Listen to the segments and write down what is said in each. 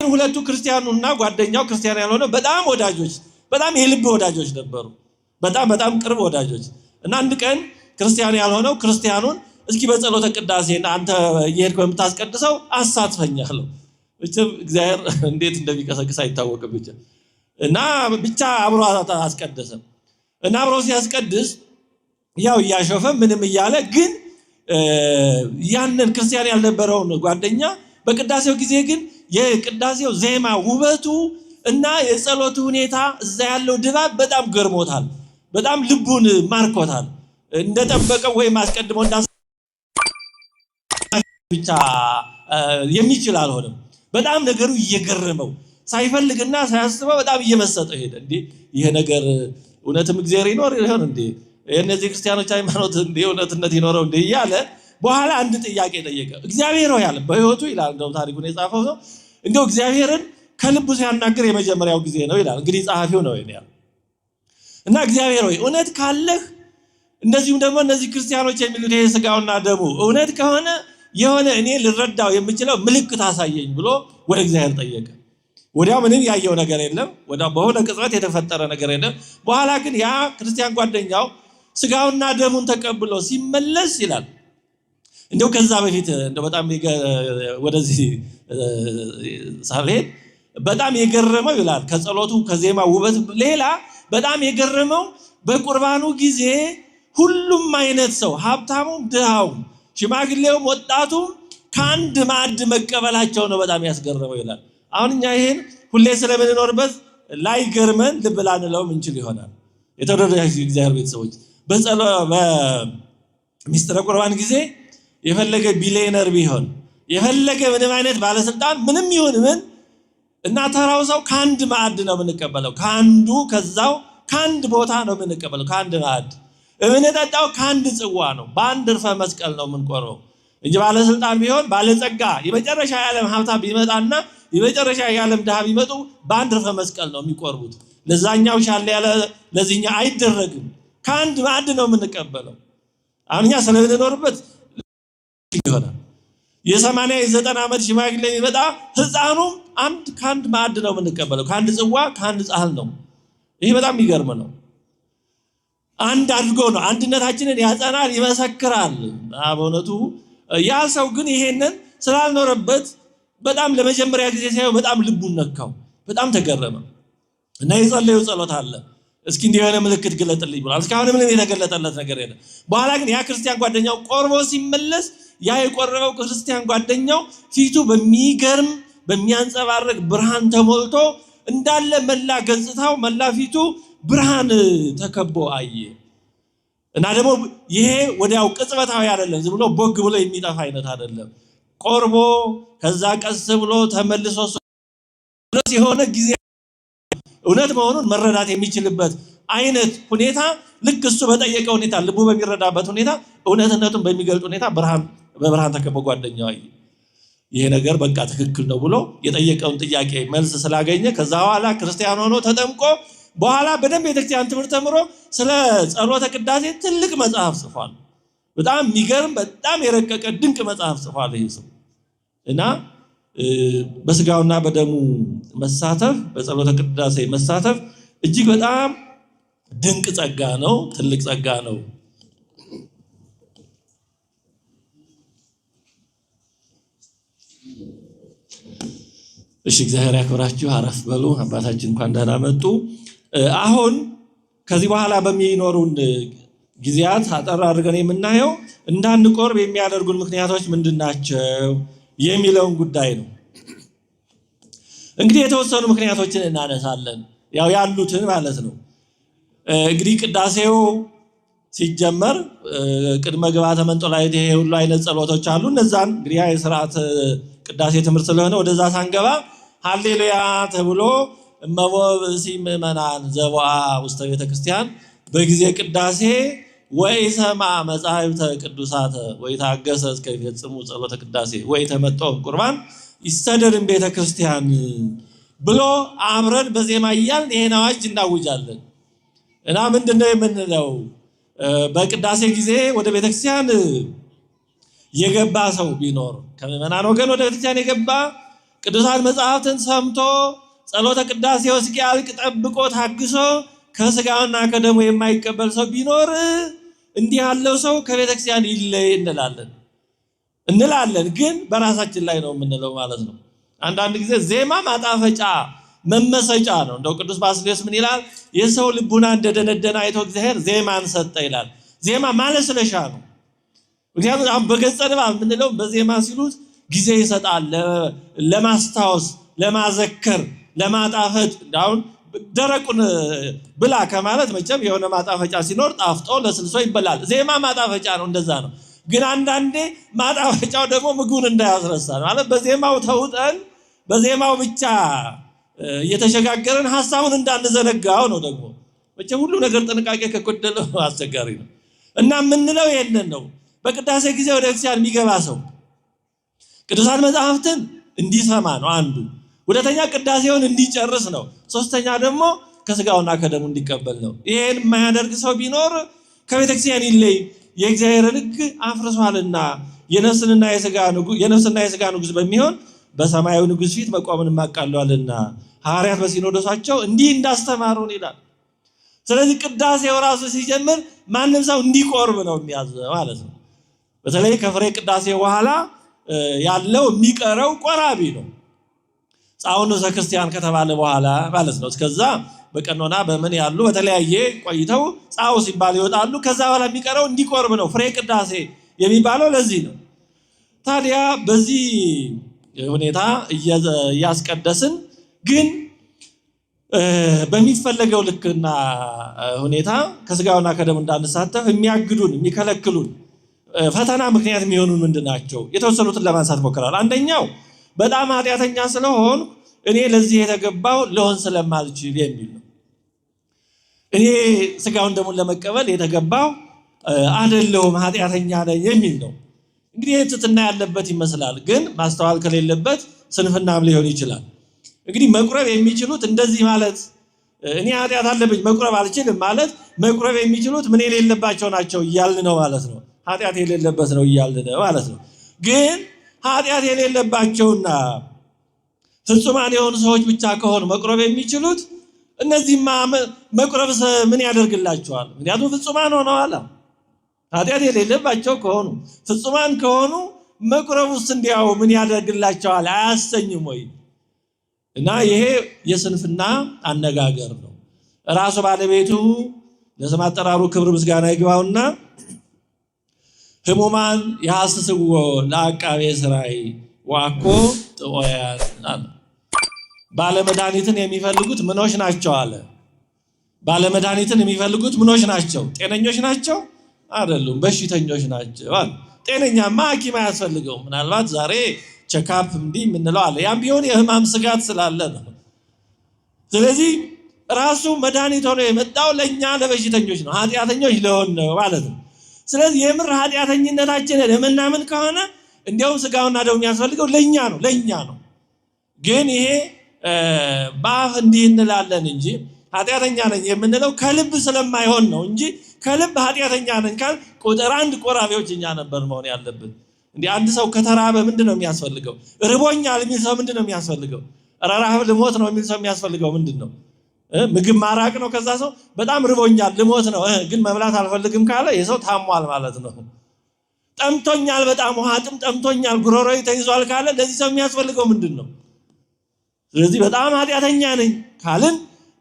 ሁለቱ ክርስቲያኑና ጓደኛው ክርስቲያን ያልሆነ በጣም ወዳጆች፣ በጣም የልብ ወዳጆች ነበሩ። በጣም ቅርብ ወዳጆች እና አንድ ቀን ክርስቲያን ያልሆነው ክርስቲያኑን እስኪ በጸሎተ ቅዳሴ አንተ እየሄድክ የምታስቀድሰው አሳትፈኛለሁ። እግዚአብሔር እንዴት እንደሚቀሰቅስ አይታወቅም እና ብቻ አብሮ አስቀደሰ እና አብሮ ሲያስቀድስ ያው እያሾፈ ምንም እያለ ግን ያንን ክርስቲያን ያልነበረውን ጓደኛ በቅዳሴው ጊዜ ግን የቅዳሴው ዜማ ውበቱ እና የጸሎቱ ሁኔታ እዛ ያለው ድባብ በጣም ገርሞታል። በጣም ልቡን ማርኮታል። እንደጠበቀው ወይ ማስቀድሞ ብቻ የሚችል አልሆነም። በጣም ነገሩ እየገረመው ሳይፈልግና ሳያስበው በጣም እየመሰጠው ሄደ። እንዴ ይሄ ነገር እውነትም እግዚአብሔር ይኖር ይሆን እንዴ? የእነዚህ ክርስቲያኖች ሃይማኖት እንዴ እውነትነት ይኖረው እንዴ እያለ በኋላ አንድ ጥያቄ ጠየቀ። እግዚአብሔር ሆይ አለ በህይወቱ ይላል እንደው ታሪኩን የጻፈው ሰው እንደው እግዚአብሔርን ከልቡ ሲያናገር የመጀመሪያው ጊዜ ነው ይላል። እንግዲህ ጻፊው ነው ይላል እና እግዚአብሔር ሆይ እውነት ካለህ እንደዚሁም ደግሞ እነዚህ ክርስቲያኖች የሚሉት ይሄ ስጋውና ደሙ እውነት ከሆነ የሆነ እኔ ልረዳው የምችለው ምልክት አሳየኝ ብሎ ወደ እግዚአብሔር ጠየቀ። ወዲያው ምንም ያየው ነገር የለም። ወዲያው በሆነ ቅጽበት የተፈጠረ ነገር የለም። በኋላ ግን ያ ክርስቲያን ጓደኛው ስጋውና ደሙን ተቀብሎ ሲመለስ ይላል እንደው ከዛ በፊት እንደው በጣም ወደዚህ ሳልሄድ በጣም የገረመው ይላል ከጸሎቱ ከዜማ ውበት ሌላ በጣም የገረመው በቁርባኑ ጊዜ ሁሉም አይነት ሰው ሀብታሙም ድሃውም ሽማግሌውም ወጣቱም ከአንድ ማዕድ መቀበላቸው ነው በጣም ያስገረመው ይላል። አሁን እኛ ይሄን ሁሌ ስለምንኖርበት ላይ ገርመን ልብ ላንለውም እንችል ይሆናል። የተወደዳችሁ እግዚአብሔር ቤተሰቦች በሚስጥረ ቁርባን ጊዜ የፈለገ ቢሊየነር ቢሆን የፈለገ ምንም አይነት ባለስልጣን ምንም ይሁን ምን እና ተራው ሰው ከአንድ ማዕድ ነው የምንቀበለው። ከዛው ከአንድ ቦታ ነው የምንቀበለው። ከአንድ ማዕድ የምንጠጣው ከአንድ ጽዋ ነው። በአንድ እርፈ መስቀል ነው የምንቆርበው እንጂ ባለስልጣን ቢሆን ባለጸጋ የመጨረሻ የዓለም ሀብታም ቢመጣና የመጨረሻ የዓለም ድሃ ቢመጡ በአንድ እርፈ መስቀል ነው የሚቆርቡት። ለዛኛው ሻለ ያለ ለዚህኛው አይደረግም። ከአንድ ማዕድ ነው የምንቀበለው። አሁን እኛ ስለምንኖርበት ይሆናል የ80 የ90 ዓመት ሽማግሌ ቢመጣ ህፃኑም ከአንድ ማዕድ ነው የምንቀበለው። ከአንድ ጽዋ ከአንድ ጻህል ነው። ይሄ በጣም የሚገርም ነው። አንድ አድርጎ ነው አንድነታችንን ያጸናል፣ ይመሰክራል። በእውነቱ ያ ሰው ግን ይሄንን ስላልኖረበት በጣም ለመጀመሪያ ጊዜ ሲያየው በጣም ልቡን ነካው፣ በጣም ተገረመ እና የጸለየው ጸሎት አለ። እስኪ እንዲህ የሆነ ምልክት ግለጥልኝ ብሏል። እስካሁን ምንም የተገለጠለት ነገር የለም። በኋላ ግን ያ ክርስቲያን ጓደኛው ቆርቦ ሲመለስ ያ የቆረበው ክርስቲያን ጓደኛው ፊቱ በሚገርም በሚያንጸባርቅ ብርሃን ተሞልቶ እንዳለ መላ ገጽታው መላ ፊቱ ብርሃን ተከቦ አየ እና ደግሞ ይሄ ወዲያው ቅጽበታዊ አይደለም፣ ዝም ብሎ ቦግ ብሎ የሚጠፋ አይነት አይደለም። ቆርቦ ከዛ ቀስ ብሎ ተመልሶ የሆነ ጊዜ እውነት መሆኑን መረዳት የሚችልበት አይነት ሁኔታ ልክ እሱ በጠየቀው ሁኔታ ልቡ በሚረዳበት ሁኔታ እውነትነቱን በሚገልጥ ሁኔታ በብርሃን ተከቦ ጓደኛው አየ። ይሄ ነገር በቃ ትክክል ነው ብሎ የጠየቀውን ጥያቄ መልስ ስላገኘ ከዛ በኋላ ክርስቲያን ሆኖ ተጠምቆ በኋላ በደንብ የቤተክርስቲያን ትምህርት ተምሮ ስለ ጸሎተ ቅዳሴ ትልቅ መጽሐፍ ጽፏል። በጣም የሚገርም በጣም የረቀቀ ድንቅ መጽሐፍ ጽፏል ይሄ ሰው እና በስጋውና በደሙ መሳተፍ በጸሎተ ቅዳሴ መሳተፍ እጅግ በጣም ድንቅ ጸጋ ነው፣ ትልቅ ጸጋ ነው። እሺ እግዚአብሔር ያክብራችሁ። አረፍ በሉ። አባታችን እንኳን ደህና መጡ። አሁን ከዚህ በኋላ በሚኖሩን ጊዜያት አጠር አድርገን የምናየው እንዳንቆርብ የሚያደርጉን ምክንያቶች ምንድናቸው የሚለውን ጉዳይ ነው። እንግዲህ የተወሰኑ ምክንያቶችን እናነሳለን፣ ያው ያሉትን ማለት ነው። እንግዲህ ቅዳሴው ሲጀመር ቅድመ ግብዓተ መንጦላዕት ይሄ ሁሉ አይነት ጸሎቶች አሉ። እነዛን እንግዲህ የሥርዓት ቅዳሴ ትምህርት ስለሆነ ወደዛ ሳንገባ ሃሌሉያ ተብሎ እመቦ ብእሲ ምእመናን ዘቦአ ውስተ ቤተ ክርስቲያን በጊዜ ቅዳሴ ወኢሰማ መጻሕፍተ ቅዱሳተ ወኢታገሰ እስከ ይፈጽሙ ጸሎተ ቅዳሴ ወኢተመጠው ቁርባን ይሰደድን ቤተ ክርስቲያን ብሎ አብረን በዜማ እያልን ይሄን አዋጅ እናውጃለን። እና ምንድነው የምንለው? በቅዳሴ ጊዜ ወደ ቤተ ክርስቲያን የገባ ሰው ቢኖር ከምእመናን ወገን ወደ ቤተ ክርስቲያን የገባ ቅዱሳን መጽሐፍትን ሰምቶ ጸሎተ ቅዳሴው እስኪያልቅ ጠብቆ ታግሶ ከስጋውና ከደሙ የማይቀበል ሰው ቢኖር እንዲህ ያለው ሰው ከቤተክርስቲያን ይለይ እንላለን። ግን በራሳችን ላይ ነው የምንለው ማለት ነው። አንዳንድ ጊዜ ዜማ ማጣፈጫ መመሰጫ ነው። እንደው ቅዱስ ባስልዮስ ምን ይላል? የሰው ልቡና እንደደነደነ አይቶ እግዚአብሔር ዜማን ሰጠ ይላል። ዜማ ማለስለሻ ነው። ምክንያቱም አሁን በገጸ ንባብ የምንለው በዜማ ሲሉት ጊዜ ይሰጣል፣ ለማስታወስ፣ ለማዘከር፣ ለማጣፈጥ። አሁን ደረቁን ብላ ከማለት መቼም የሆነ ማጣፈጫ ሲኖር ጣፍጦ ለስልሶ ይበላል። ዜማ ማጣፈጫ ነው፣ እንደዛ ነው። ግን አንዳንዴ ማጣፈጫው ደግሞ ምግቡን እንዳያስረሳ ማለት በዜማው ተውጠን በዜማው ብቻ እየተሸጋገረን ሐሳቡን እንዳንዘነጋው ነው። ደግሞ መቼም ሁሉ ነገር ጥንቃቄ ከጎደለው አስቸጋሪ ነው እና የምንለው ይሄንን ነው። በቅዳሴ ጊዜ ወደ ክርስቲያን የሚገባ ሰው ቅዱሳን መጽሐፍትን እንዲሰማ ነው አንዱ። ሁለተኛ ቅዳሴውን እንዲጨርስ ነው። ሶስተኛ ደግሞ ከስጋውና ከደሙ እንዲቀበል ነው። ይሄን የማያደርግ ሰው ቢኖር ከቤተክርስቲያን ይለይ፣ የእግዚአብሔርን ሕግ አፍርሷልና የነፍስና የሥጋ ንጉሥ በሚሆን በሰማያዊ ንጉሥ ፊት መቆምን ማቃለዋልና ሐዋርያት በሲኖዶሳቸው እንዲህ እንዳስተማሩን ይላል። ስለዚህ ቅዳሴው ራሱ ሲጀምር ማንም ሰው እንዲቆርብ ነው የሚያዘው ማለት ነው። በተለይ ከፍሬ ቅዳሴ በኋላ ያለው የሚቀረው ቆራቢ ነው። ጻውኑ ዘክርስቲያን ከተባለ በኋላ ማለት ነው። እስከዛ በቀኖና በምን ያሉ በተለያየ ቆይተው ጻው ሲባል ይወጣሉ። ከዛ በኋላ የሚቀረው እንዲቆርብ ነው። ፍሬ ቅዳሴ የሚባለው ለዚህ ነው። ታዲያ በዚህ ሁኔታ እያስቀደስን ግን በሚፈለገው ልክና ሁኔታ ከስጋውና ከደሙ እንዳንሳተፍ የሚያግዱን የሚከለክሉን ፈተና ምክንያት የሚሆኑን ምንድናቸው? የተወሰኑትን ለማንሳት ሞክራለሁ። አንደኛው በጣም ኃጢአተኛ ስለሆን እኔ ለዚህ የተገባው ለሆን ስለማልችል የሚል ነው። እኔ ስጋውን ደሙን ለመቀበል የተገባው አይደለሁም ኃጢአተኛ ነኝ የሚል ነው። እንግዲህ ትሕትና ያለበት ይመስላል፣ ግን ማስተዋል ከሌለበት ስንፍናም ሊሆን ይችላል። እንግዲህ መቁረብ የሚችሉት እንደዚህ ማለት እኔ ኃጢአት አለብኝ መቁረብ አልችልም ማለት መቁረብ የሚችሉት ምን የሌለባቸው ናቸው እያልን ነው ማለት ነው። ኃጢአት የሌለበት ነው እያልን ነው ማለት ነው። ግን ኃጢአት የሌለባቸውና ፍጹማን የሆኑ ሰዎች ብቻ ከሆኑ መቁረብ የሚችሉት እነዚህማ መቁረብ ምን ያደርግላቸዋል? ምክንያቱም ፍጹማን ሆነዋል። ኃጢአት የሌለባቸው ከሆኑ ፍጹማን ከሆኑ መቁረብ ውስጥ እንዲያው ምን ያደርግላቸዋል? አያሰኝም ወይ? እና ይሄ የስንፍና አነጋገር ነው። ራሱ ባለቤቱ ለስም አጠራሩ ክብር ምስጋና ይግባውና ህሙማን ያሐስስዎ ለአቃቤ ሥራይ ዋኮ ጥኦያን፣ ባለመድኃኒትን የሚፈልጉት ምኖች ናቸው አለ። ባለመድኃኒትን የሚፈልጉት ምኖች ናቸው? ጤነኞች ናቸው? አይደሉም፣ በሽተኞች ናቸው አለ። ጤነኛማ ሐኪም አያስፈልገውም። ምናልባት ዛሬ ቼክአፕ እንዲህ የምንለው አለ። ያም ቢሆን የህማም ስጋት ስላለ ነው። ስለዚህ ራሱ መድኃኒት ሆኖ የመጣው ለእኛ ለበሽተኞች ነው፣ ኃጢአተኞች ለሆን ነው ማለት ነው። ስለዚህ የምር ኃጢአተኝነታችንን የምናምን ከሆነ እንዲያውም ስጋውና ደሙ የሚያስፈልገው ለእኛ ነው። ግን ይሄ በአፍ እንዲህ እንላለን እንጂ ኃጢአተኛ ነኝ የምንለው ከልብ ስለማይሆን ነው እንጂ ከልብ ኃጢአተኛ ነኝ ካል ቁጥር አንድ ቆራቢዎች እኛ ነበር መሆን ያለብን። እንዲህ አንድ ሰው ከተራበ ምንድን ነው የሚያስፈልገው? ርቦኛል የሚል ሰው ምንድን ነው የሚያስፈልገው? ረሃብ ልሞት ነው የሚል ሰው የሚያስፈልገው ምንድን ነው? ምግብ ማራቅ ነው። ከዛ ሰው በጣም ርቦኛል ልሞት ነው ግን መብላት አልፈልግም ካለ የሰው ታሟል ማለት ነው። ጠምቶኛል በጣም ውሃ ጥም ጠምቶኛል ጉሮሮዬ ተይዟል ካለ ለዚህ ሰው የሚያስፈልገው ምንድን ነው? ስለዚህ በጣም ኃጢአተኛ ነኝ ካልን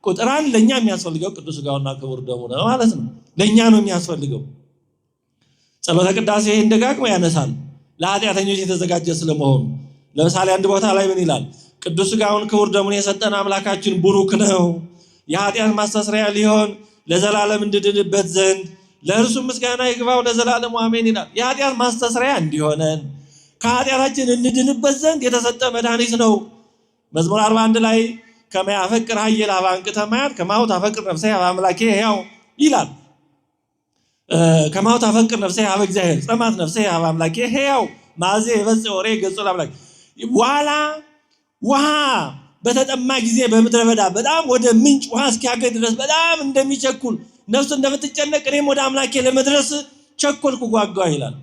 ቁጥር አንድ ለእኛ የሚያስፈልገው ቅዱስ ሥጋውና ክቡር ደሙ ነው ማለት ነው። ለእኛ ነው የሚያስፈልገው። ጸሎተ ቅዳሴ ይህን ደጋግሞ ያነሳል፣ ለኃጢአተኞች የተዘጋጀ ስለመሆኑ። ለምሳሌ አንድ ቦታ ላይ ምን ይላል? ቅዱስ ሥጋውን ክቡር ደሙን የሰጠን አምላካችን ቡሩክ ነው፣ የኃጢአት ማስተስሪያ ሊሆን ለዘላለም እንድድንበት ዘንድ ለእርሱ ምስጋና ይግባው ለዘላለሙ አሜን ይላል። የኃጢአት ማስተስሪያ እንዲሆነን ከኃጢአታችን እንድንበት ዘንድ የተሰጠ መድኃኒት ነው። መዝሙር 41 ላይ ከመያፈቅር ኃየል ሀበ አንቅተ ማያት ከማሁ ታፈቅር ነፍሴ ሀበ አምላኬ ሕያው ይላል። ከማሁ ታፈቅር ነፍሴ ሀበ እግዚአብሔር ጸማት ነፍሴ ሀበ አምላኬ ሕያው ማዜ የበጽሕ ወሬ ገጹ ለአምላክ። ዋላ ውሃ በተጠማ ጊዜ በምድረ በዳ በጣም ወደ ምንጭ ውሃ እስኪያገኝ ድረስ በጣም እንደሚቸኩል ነፍሱ እንደምትጨነቅ እኔም ወደ አምላኬ ለመድረስ ቸኮልኩ ጓጓ ይላል።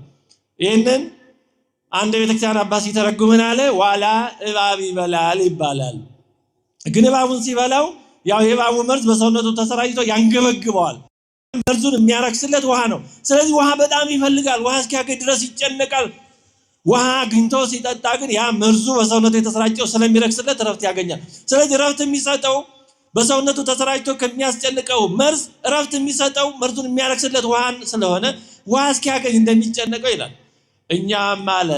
ይህንን አንድ ቤተክርስቲያን አባት ሲተረጉምን አለ ዋላ እባብ ይበላል ይባላል። ግን እባቡን ሲበላው ያው የእባቡ መርዝ በሰውነቱ ተሰራጭቶ ያንገበግበዋል። መርዙን የሚያረክስለት ውሃ ነው። ስለዚህ ውሃ በጣም ይፈልጋል። ውሃ እስኪያገኝ ድረስ ይጨነቃል። ውሃ አግኝቶ ሲጠጣ ግን ያ መርዙ በሰውነቱ የተሰራጨው ስለሚረክስለት ረፍት ያገኛል። ስለዚህ ረፍት የሚሰጠው በሰውነቱ ተሰራጭቶ ከሚያስጨንቀው መርዝ ረፍት የሚሰጠው መርዙን የሚያረክስለት ውሃን ስለሆነ ውሃ እስኪያገኝ እንደሚጨነቀው ይላል። እኛም አለ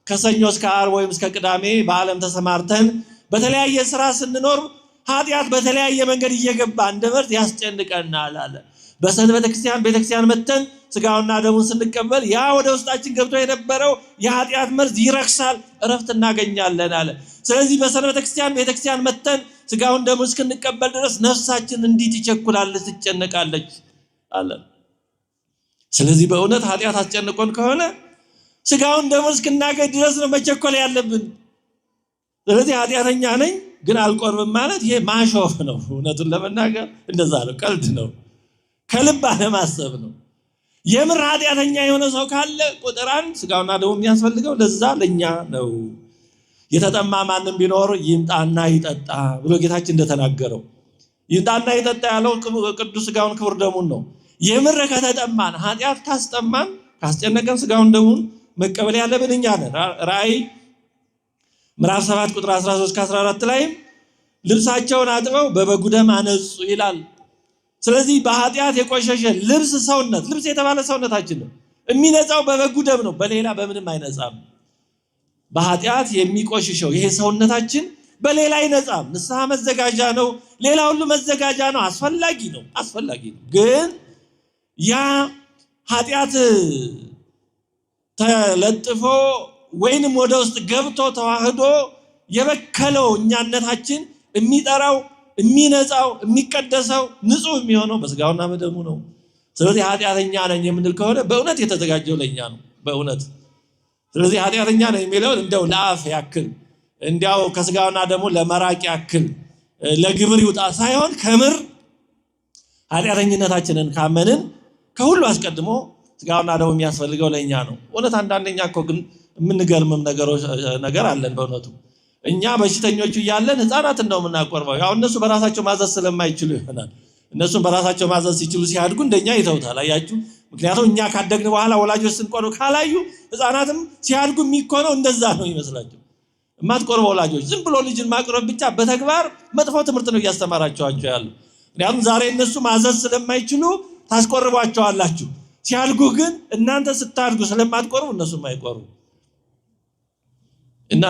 ከሰኞ እስከ ዓርብ ወይም እስከ ቅዳሜ በዓለም ተሰማርተን በተለያየ ስራ ስንኖር ኃጢአት በተለያየ መንገድ እየገባ እንደ መርዝ ያስጨንቀናል አለ። በሰንበተ ቤተክርስቲያን መተን ስጋውና ደሙን ስንቀበል ያ ወደ ውስጣችን ገብቶ የነበረው የኃጢአት መርዝ ይረክሳል፣ እረፍት እናገኛለን አለ። ስለዚህ በሰንበተ ቤተክርስቲያን መተን ስጋውን ደሙን እስክንቀበል ድረስ ነፍሳችን እንዲህ ትቸኩላለች፣ ትጨነቃለች አለ። ስለዚህ በእውነት ኃጢአት አስጨንቆን ከሆነ ስጋውን ደሙን እስክናገኝ ድረስ ነው መቸኮል ያለብን። ስለዚህ ኃጢአተኛ ነኝ ግን አልቆርብም ማለት ይሄ ማሾፍ ነው። እውነቱን ለመናገር እንደዛ ነው፣ ቀልድ ነው፣ ከልብ አለማሰብ ነው። የምር ኃጢአተኛ የሆነ ሰው ካለ ቁጥር 1 ስጋውና ደሙ የሚያስፈልገው ለዛ ለኛ ነው። የተጠማ ማንም ቢኖር ይምጣና ይጠጣ ብሎ ጌታችን እንደተናገረው ይምጣና ይጠጣ ያለው ቅዱስ ስጋውን ክቡር ደሙን ነው። የምር ከተጠማን ኃጢአት ካስጠማን ካስጨነቀን ስጋውን ደሙን መቀበል ያለብን እኛ ነን። ራእይ ምዕራፍ 7 ቁጥር 13-14 ላይ ልብሳቸውን አጥበው በበጉ ደም አነጹ ይላል። ስለዚህ በኃጢአት የቆሸሸ ሰውነት ልብስ የተባለ ሰውነታችን ነው የሚነጻው በበጉ ደም ነው፣ በሌላ በምንም አይነጻም። በኃጢአት የሚቆሽሸው ይሄ ሰውነታችን በሌላ አይነጻም። ንስሐ መዘጋጃ ነው፣ ሌላ ሁሉ መዘጋጃ ነው፣ አስፈላጊ ነው። ግን ያ ኃጢአት ተለጥፎ ወይንም ወደ ውስጥ ገብቶ ተዋህዶ የበከለው እኛነታችን የሚጠራው የሚነጻው የሚቀደሰው ንጹህ የሚሆነው በስጋውና በደሙ ነው። ስለዚህ ኃጢአተኛ ነኝ የምንል ከሆነ በእውነት የተዘጋጀው ለኛ ነው በእውነት። ስለዚህ ኃጢአተኛ ነኝ የሚለው እንደው ለአፍ ያክል እንዲያው ከስጋውና ደሙ ለመራቅ ያክል ለግብር ይውጣ ሳይሆን ከምር ኃጢአተኝነታችንን ካመንን ከሁሉ አስቀድሞ ስጋውና ደሙ የሚያስፈልገው ለኛ ነው። እውነት አንዳንደኛ እኮ ግን የምንገርምም ነገር አለን በእውነቱ። እኛ በሽተኞቹ እያለን ህፃናትን ነው የምናቆርበው። ያው እነሱ በራሳቸው ማዘዝ ስለማይችሉ ይሆናል። እነሱም በራሳቸው ማዘዝ ሲችሉ ሲያድጉ እንደኛ ይተውታል። አያችሁ? ምክንያቱም እኛ ካደግን በኋላ ወላጆች ስንቆርብ ካላዩ ህፃናትም ሲያድጉ የሚኮነው እንደዛ ነው ይመስላቸው። የማትቆርበው ወላጆች ዝም ብሎ ልጅን ማቅረብ ብቻ በተግባር መጥፎ ትምህርት ነው እያስተማራቸዋቸው ያሉ። ምክንያቱም ዛሬ እነሱ ማዘዝ ስለማይችሉ ታስቆርቧቸዋላችሁ። ሲያድጉ ግን እናንተ ስታድጉ ስለማትቆርቡ እነሱም አይቆርቡ እና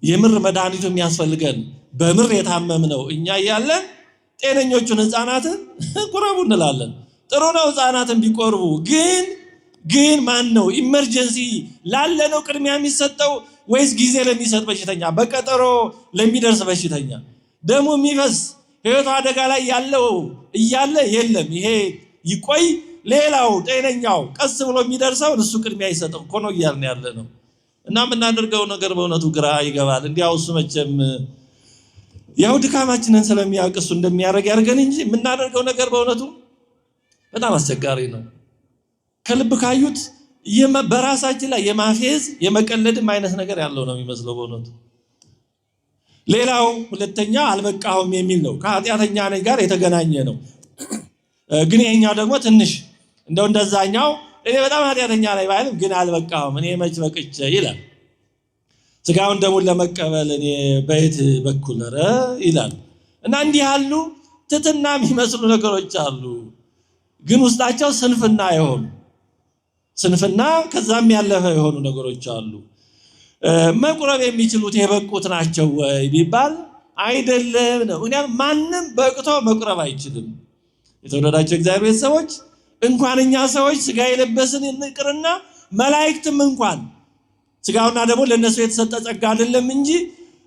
የምር መድኃኒቱ የሚያስፈልገን በምር የታመምነው እኛ እያለን ጤነኞቹን ህፃናትን ቁረቡ እንላለን። ጥሩ ነው ህፃናትን ቢቆርቡ፣ ግን ማን ነው ኢመርጀንሲ ላለነው ቅድሚያ የሚሰጠው ወይስ ጊዜ ለሚሰጥ በሽተኛ፣ በቀጠሮ ለሚደርስ በሽተኛ፣ ደሙ የሚፈስ ህይወቱ አደጋ ላይ ያለው እያለ የለም ይሄ ይቆይ ሌላው ጤነኛው ቀስ ብሎ የሚደርሰው እሱ ቅድሚያ ይሰጠው እኮ ነው እያልን ያለ ነው። እና የምናደርገው ነገር በእውነቱ ግራ ይገባል። እንዲያው እሱ መቼም ያው ድካማችንን ስለሚያውቅ እሱ እንደሚያደርግ ያድርገን እንጂ የምናደርገው ነገር በእውነቱ በጣም አስቸጋሪ ነው። ከልብ ካዩት በራሳችን ላይ የማፌዝ የመቀለድም አይነት ነገር ያለው ነው የሚመስለው በእውነቱ። ሌላው ሁለተኛ አልበቃሁም የሚል ነው። ከኃጢአተኛ ነኝ ጋር የተገናኘ ነው። ግን ይሄኛው ደግሞ ትንሽ እንደዛኛው እኔ በጣም ኃጢአተኛ ነኝ ባይልም ግን አልበቃሁም እኔ መች በቅቼ ይላል። ስጋውን ደሙን ለመቀበል እኔ በየት በኩል ኧረ ይላል። እና እንዲህ ያሉ ትትና የሚመስሉ ነገሮች አሉ፣ ግን ውስጣቸው ስንፍና ከዛም ያለፈ የሆኑ ነገሮች አሉ። መቁረብ የሚችሉት የበቁት ናቸው ወይ ቢባል አይደለም ነው። ምክንያቱም ማንም በቅቶ መቁረብ አይችልም። የተወደዳቸው እግዚአብሔር ሰዎች እንኳን እኛ ሰዎች ስጋ የለበስን እንቅርና መላእክትም እንኳን ስጋውና ደግሞ ለነሱ የተሰጠ ጸጋ አይደለም እንጂ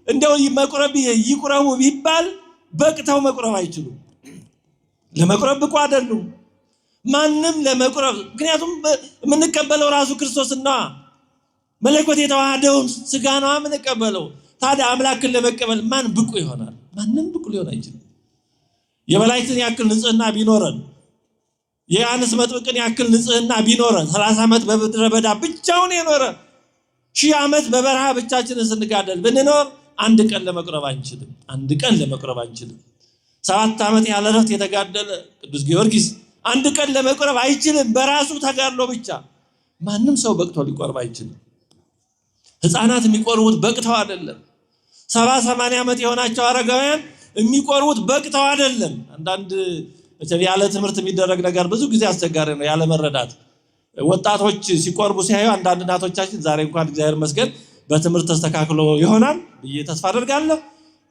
እንደው መቁረብ ይቁረቡ ቢባል በቅተው መቁረብ አይችሉም። ለመቁረብ ብቁ አይደሉም ማንም ለመቁረብ። ምክንያቱም የምንቀበለው ራሱ ክርስቶስና መለኮት የተዋሃደውን ስጋ ነው የምንቀበለው። ታዲያ አምላክን ለመቀበል ማን ብቁ ይሆናል? ማንም ብቁ ሊሆን አይችልም። የመላእክትን ያክል ንጽህና ቢኖረን፣ የዮሐንስ መጥምቅን ያክል ንጽህና ቢኖረን 30 ዓመት በምድረ በዳ ብቻውን የኖረ ሺህ ዓመት በበረሃ ብቻችንን ስንጋደል ብንኖር አንድ ቀን ለመቁረብ አንችልም። 7 ዓመት ያለ እረፍት የተጋደለ ቅዱስ ጊዮርጊስ አንድ ቀን ለመቁረብ አይችልም። በራሱ ተጋድሎ ብቻ ማንም ሰው በቅቶ ሊቆርብ አይችልም። ሕፃናት የሚቆርቡት በቅተው አይደለም። 70-80 ዓመት የሆናቸው አረጋውያን የሚቆርቡት በቅተው አይደለም። አንዳንድ ያለ ትምህርት የሚደረግ ነገር ብዙ ጊዜ አስቸጋሪ ነው፣ ያለ መረዳት። ወጣቶች ሲቆርቡ ሲያዩ አንዳንድ እናቶቻችን ዛሬ እንኳን እግዚአብሔር ይመስገን በትምህርት ተስተካክሎ ይሆናል ብዬ ተስፋ አደርጋለሁ።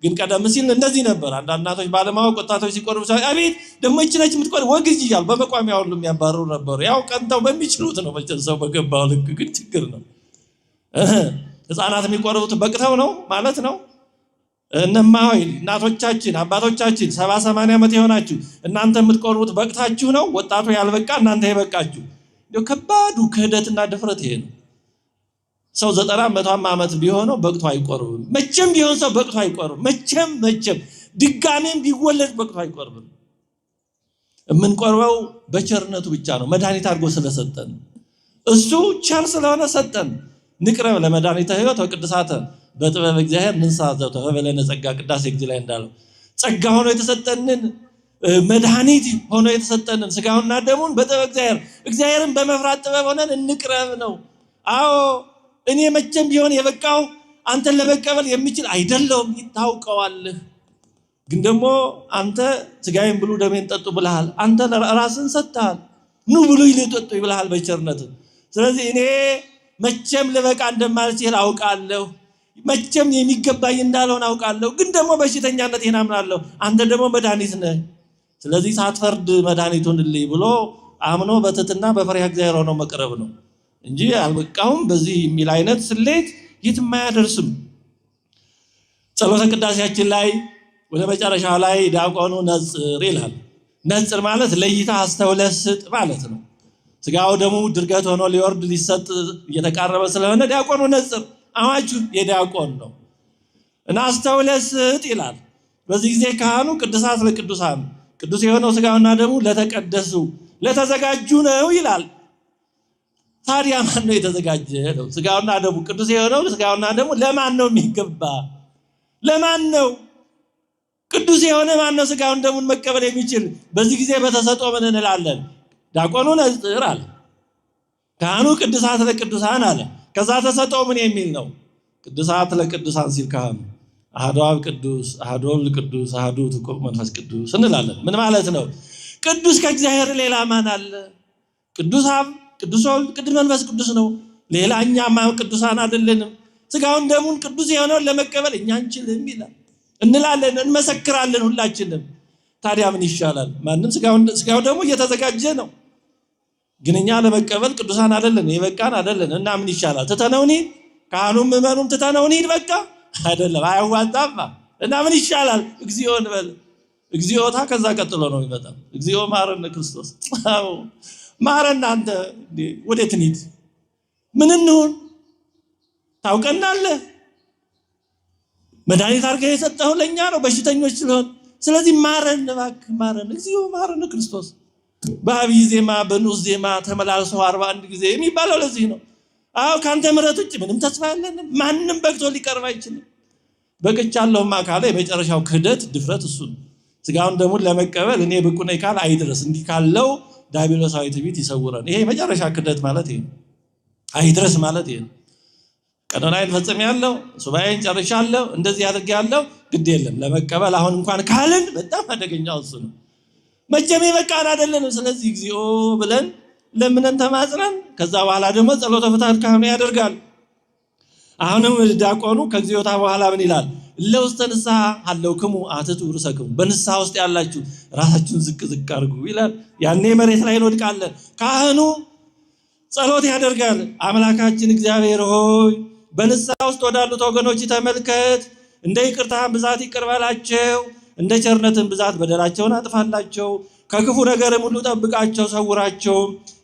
ግን ቀደም ሲል እንደዚህ ነበር። አንዳንድ እናቶች ባለማወቅ ወጣቶች ሲቆርቡ ሲያዩ አቤት ደግሞ እቺ ነች የምትቆርብ ወግጅ እያሉ በመቋሚያ ሁሉ የሚያባርሩ ነበሩ። ያው ቀንተው በሚችሉት ነው መቼም ሰው በገባው ልክ፣ ግን ችግር ነው። ሕፃናት የሚቆርቡት በቅተው ነው ማለት ነው። እነማ ሆይ እናቶቻችን አባቶቻችን 70-80 ዓመት የሆናችሁ እናንተ የምትቆርቡት በቅታችሁ ነው። ወጣቱ ያልበቃ እናንተ የበቃችሁ። እንደው ከባዱ ክህደትና ድፍረት ይሄ ነው። ሰው 90-100 ዓመት ቢሆነው በቅቶ አይቆርብም። መቼም ቢሆን ሰው በቅቶ አይቆርብም። መቼም ድጋሜም ቢወለድ በቅቶ አይቆርብም። የምንቆርበው በቸርነቱ ብቻ ነው። መድኃኒት አድርጎ ስለሰጠን እሱ ቸር ስለሆነ ሰጠን። ንቅረብ ለመድኃኒተ ሕይወት ወቅድሳተ በጥበብ እግዚአብሔር ንንሳ ዘውተ በበለነ ጸጋ ቅዳሴ ጊዜ ላይ እንዳለው ጸጋ ሆኖ የተሰጠንን መድኃኒት ሆኖ የተሰጠንን ስጋውና ደሙን በጥበብ እግዚአብሔርን በመፍራት ጥበብ ሆነን እንቅረብ ነው። አዎ እኔ መቼም ቢሆን የበቃው አንተን ለመቀበል የሚችል አይደለሁም፣ ይታውቀዋልህ። ግን ደግሞ አንተ ስጋዬን ብሉ ደሜን ጠጡ ብለሃል። አንተ ራስን ሰጥተሃል። ኑ ብሉ ይልጠጡ ይብለሃል በቸርነት። ስለዚህ እኔ መቼም ልበቃ እንደማልችል አውቃለሁ። መቼም የሚገባኝ እንዳልሆነ አውቃለሁ። ግን ደግሞ በሽተኛነቴን አምናለሁ። አንተ ደግሞ መድኃኒት ነህ። ስለዚህ ሳትፈርድ መድኃኒቱን ልይ ብሎ አምኖ በትህትና በፈሪሃ እግዚአብሔር ሆኖ መቅረብ ነው እንጂ አልበቃሁም በዚህ የሚል አይነት ስሌት የትም አያደርስም። ጸሎተ ቅዳሴያችን ላይ ወደ መጨረሻው ላይ ዲያቆኑ ነጽር ይላል። ነጽር ማለት ለይታ አስተውለህ ስጥ ማለት ነው። ስጋው ደሙ ድርገት ሆኖ ሊወርድ ሊሰጥ እየተቃረበ ስለሆነ ዲያቆኑ ነጽር፣ አዋጁ የዲያቆን ነው እና አስተውለህ ስጥ ይላል። በዚህ ጊዜ ካህኑ ቅዱሳት ለቅዱሳን ቅዱስ የሆነው ስጋውና ደሙ ለተቀደሱ ለተዘጋጁ ነው ይላል። ታዲያ ማን ነው የተዘጋጀ ነው? ስጋውና ደሙ ቅዱስ የሆነው ስጋውና ደሙ ለማን ነው የሚገባ? ለማን ነው ቅዱስ የሆነ? ማን ነው ስጋውን ደሙን መቀበል የሚችል? በዚህ ጊዜ በተሰጦ ምን እንላለን? ዲያቆኑ ነጽር አለ፣ ካህኑ ቅዱሳት ለቅዱሳን አለ። ከዛ ተሰጦ ምን የሚል ነው? ቅዱሳት ለቅዱሳን ሲል ካህኑ አሐዱ አብ ቅዱስ፣ አሐዱ ወልድ ቅዱስ፣ አሐዱ ውእቱ መንፈስ ቅዱስ እንላለን። ምን ማለት ነው? ቅዱስ ከእግዚአብሔር ሌላ ማን አለ? ቅዱስ አብ፣ ቅዱስ ወልድ፣ ቅዱስ መንፈስ ቅዱስ ነው። ሌላ እኛማ ቅዱሳን አይደለንም። ስጋውን ደሙን ቅዱስ የሆነውን ለመቀበል እኛ አንችልም ይላል እንላለን፣ እንመሰክራለን ሁላችንም። ታዲያ ምን ይሻላል? ማንም ስጋው ደግሞ እየተዘጋጀ ነው፣ ግን እኛ ለመቀበል ቅዱሳን አይደለን፣ የበቃን አይደለን። እና ምን ይሻላል? ትተነው እንሂድ? ካህኑም ምዕመኑም ትተነው እንሂድ? በቃ አይደለም፣ አያዋጣም። እና ምን ይሻላል? እግዚኦ እንበል። እግዚኦታ ከዛ ቀጥሎ ነው የሚመጣው። እግዚኦ ማረነ ክርስቶስ፣ ማረና አንተ። ወዴት እንሂድ? ምን እንሁን? ታውቀናለህ። መድኃኒት አድርገህ የሰጠኸው ለእኛ ነው በሽተኞች ስለሆን። ስለዚህ ማረን እባክህ፣ ማረን። እግዚኦ ማረነ ክርስቶስ። በአብይ ዜማ በንዑስ ዜማ ተመላልሶ 41 ጊዜ የሚባለው ለዚህ ነው። አዎ ከአንተ ምሕረት ውጭ ምንም ተስፋ የለንም። ማንም በቅቶ ሊቀርብ አይችልም። በቅቻለሁማ ካለ የመጨረሻው ክህደት ድፍረት እሱ ነው። ስጋውን ደሙን ለመቀበል እኔ ብቁ ነኝ ካል አይድረስ። እንዲህ ካለው ዲያብሎሳዊ ትዕቢት ይሰውረን። ይሄ የመጨረሻ ክህደት ማለት ይሄ ነው። አይድረስ ማለት ይሄ ነው። ቀኖናዬን ፈጽሜያለሁ፣ ሱባኤን ጨርሻለሁ፣ እንደዚህ አድርጌያለሁ፣ ግድ የለም ለመቀበል አሁን እንኳን ካልን በጣም አደገኛው እሱ ነው። መቼም የበቃን አይደለንም። ስለዚህ እግዚኦ ብለን ለምነን ተማጽነን ከዛ በኋላ ደግሞ ጸሎተ ፍትሐት ካህኑ ያደርጋል። አሁንም ዲያቆኑ ከግዚኦታ በኋላ ምን ይላል? ለውስተ ንስሐ ሀለውክሙ አትቱ ርእሰክሙ፣ በንስሐ ውስጥ ያላችሁ ራሳችሁን ዝቅ ዝቅ አድርጉ ይላል። ያኔ መሬት ላይ እንወድቃለን። ካህኑ ጸሎት ያደርጋል። አምላካችን እግዚአብሔር ሆይ በንስሐ ውስጥ ወዳሉት ወገኖች ተመልከት፣ እንደ ይቅርታህም ብዛት ይቅር በላቸው፣ እንደ ቸርነትም ብዛት በደላቸውን አጥፋላቸው፣ ከክፉ ነገርም ሁሉ ጠብቃቸው፣ ሰውራቸው፣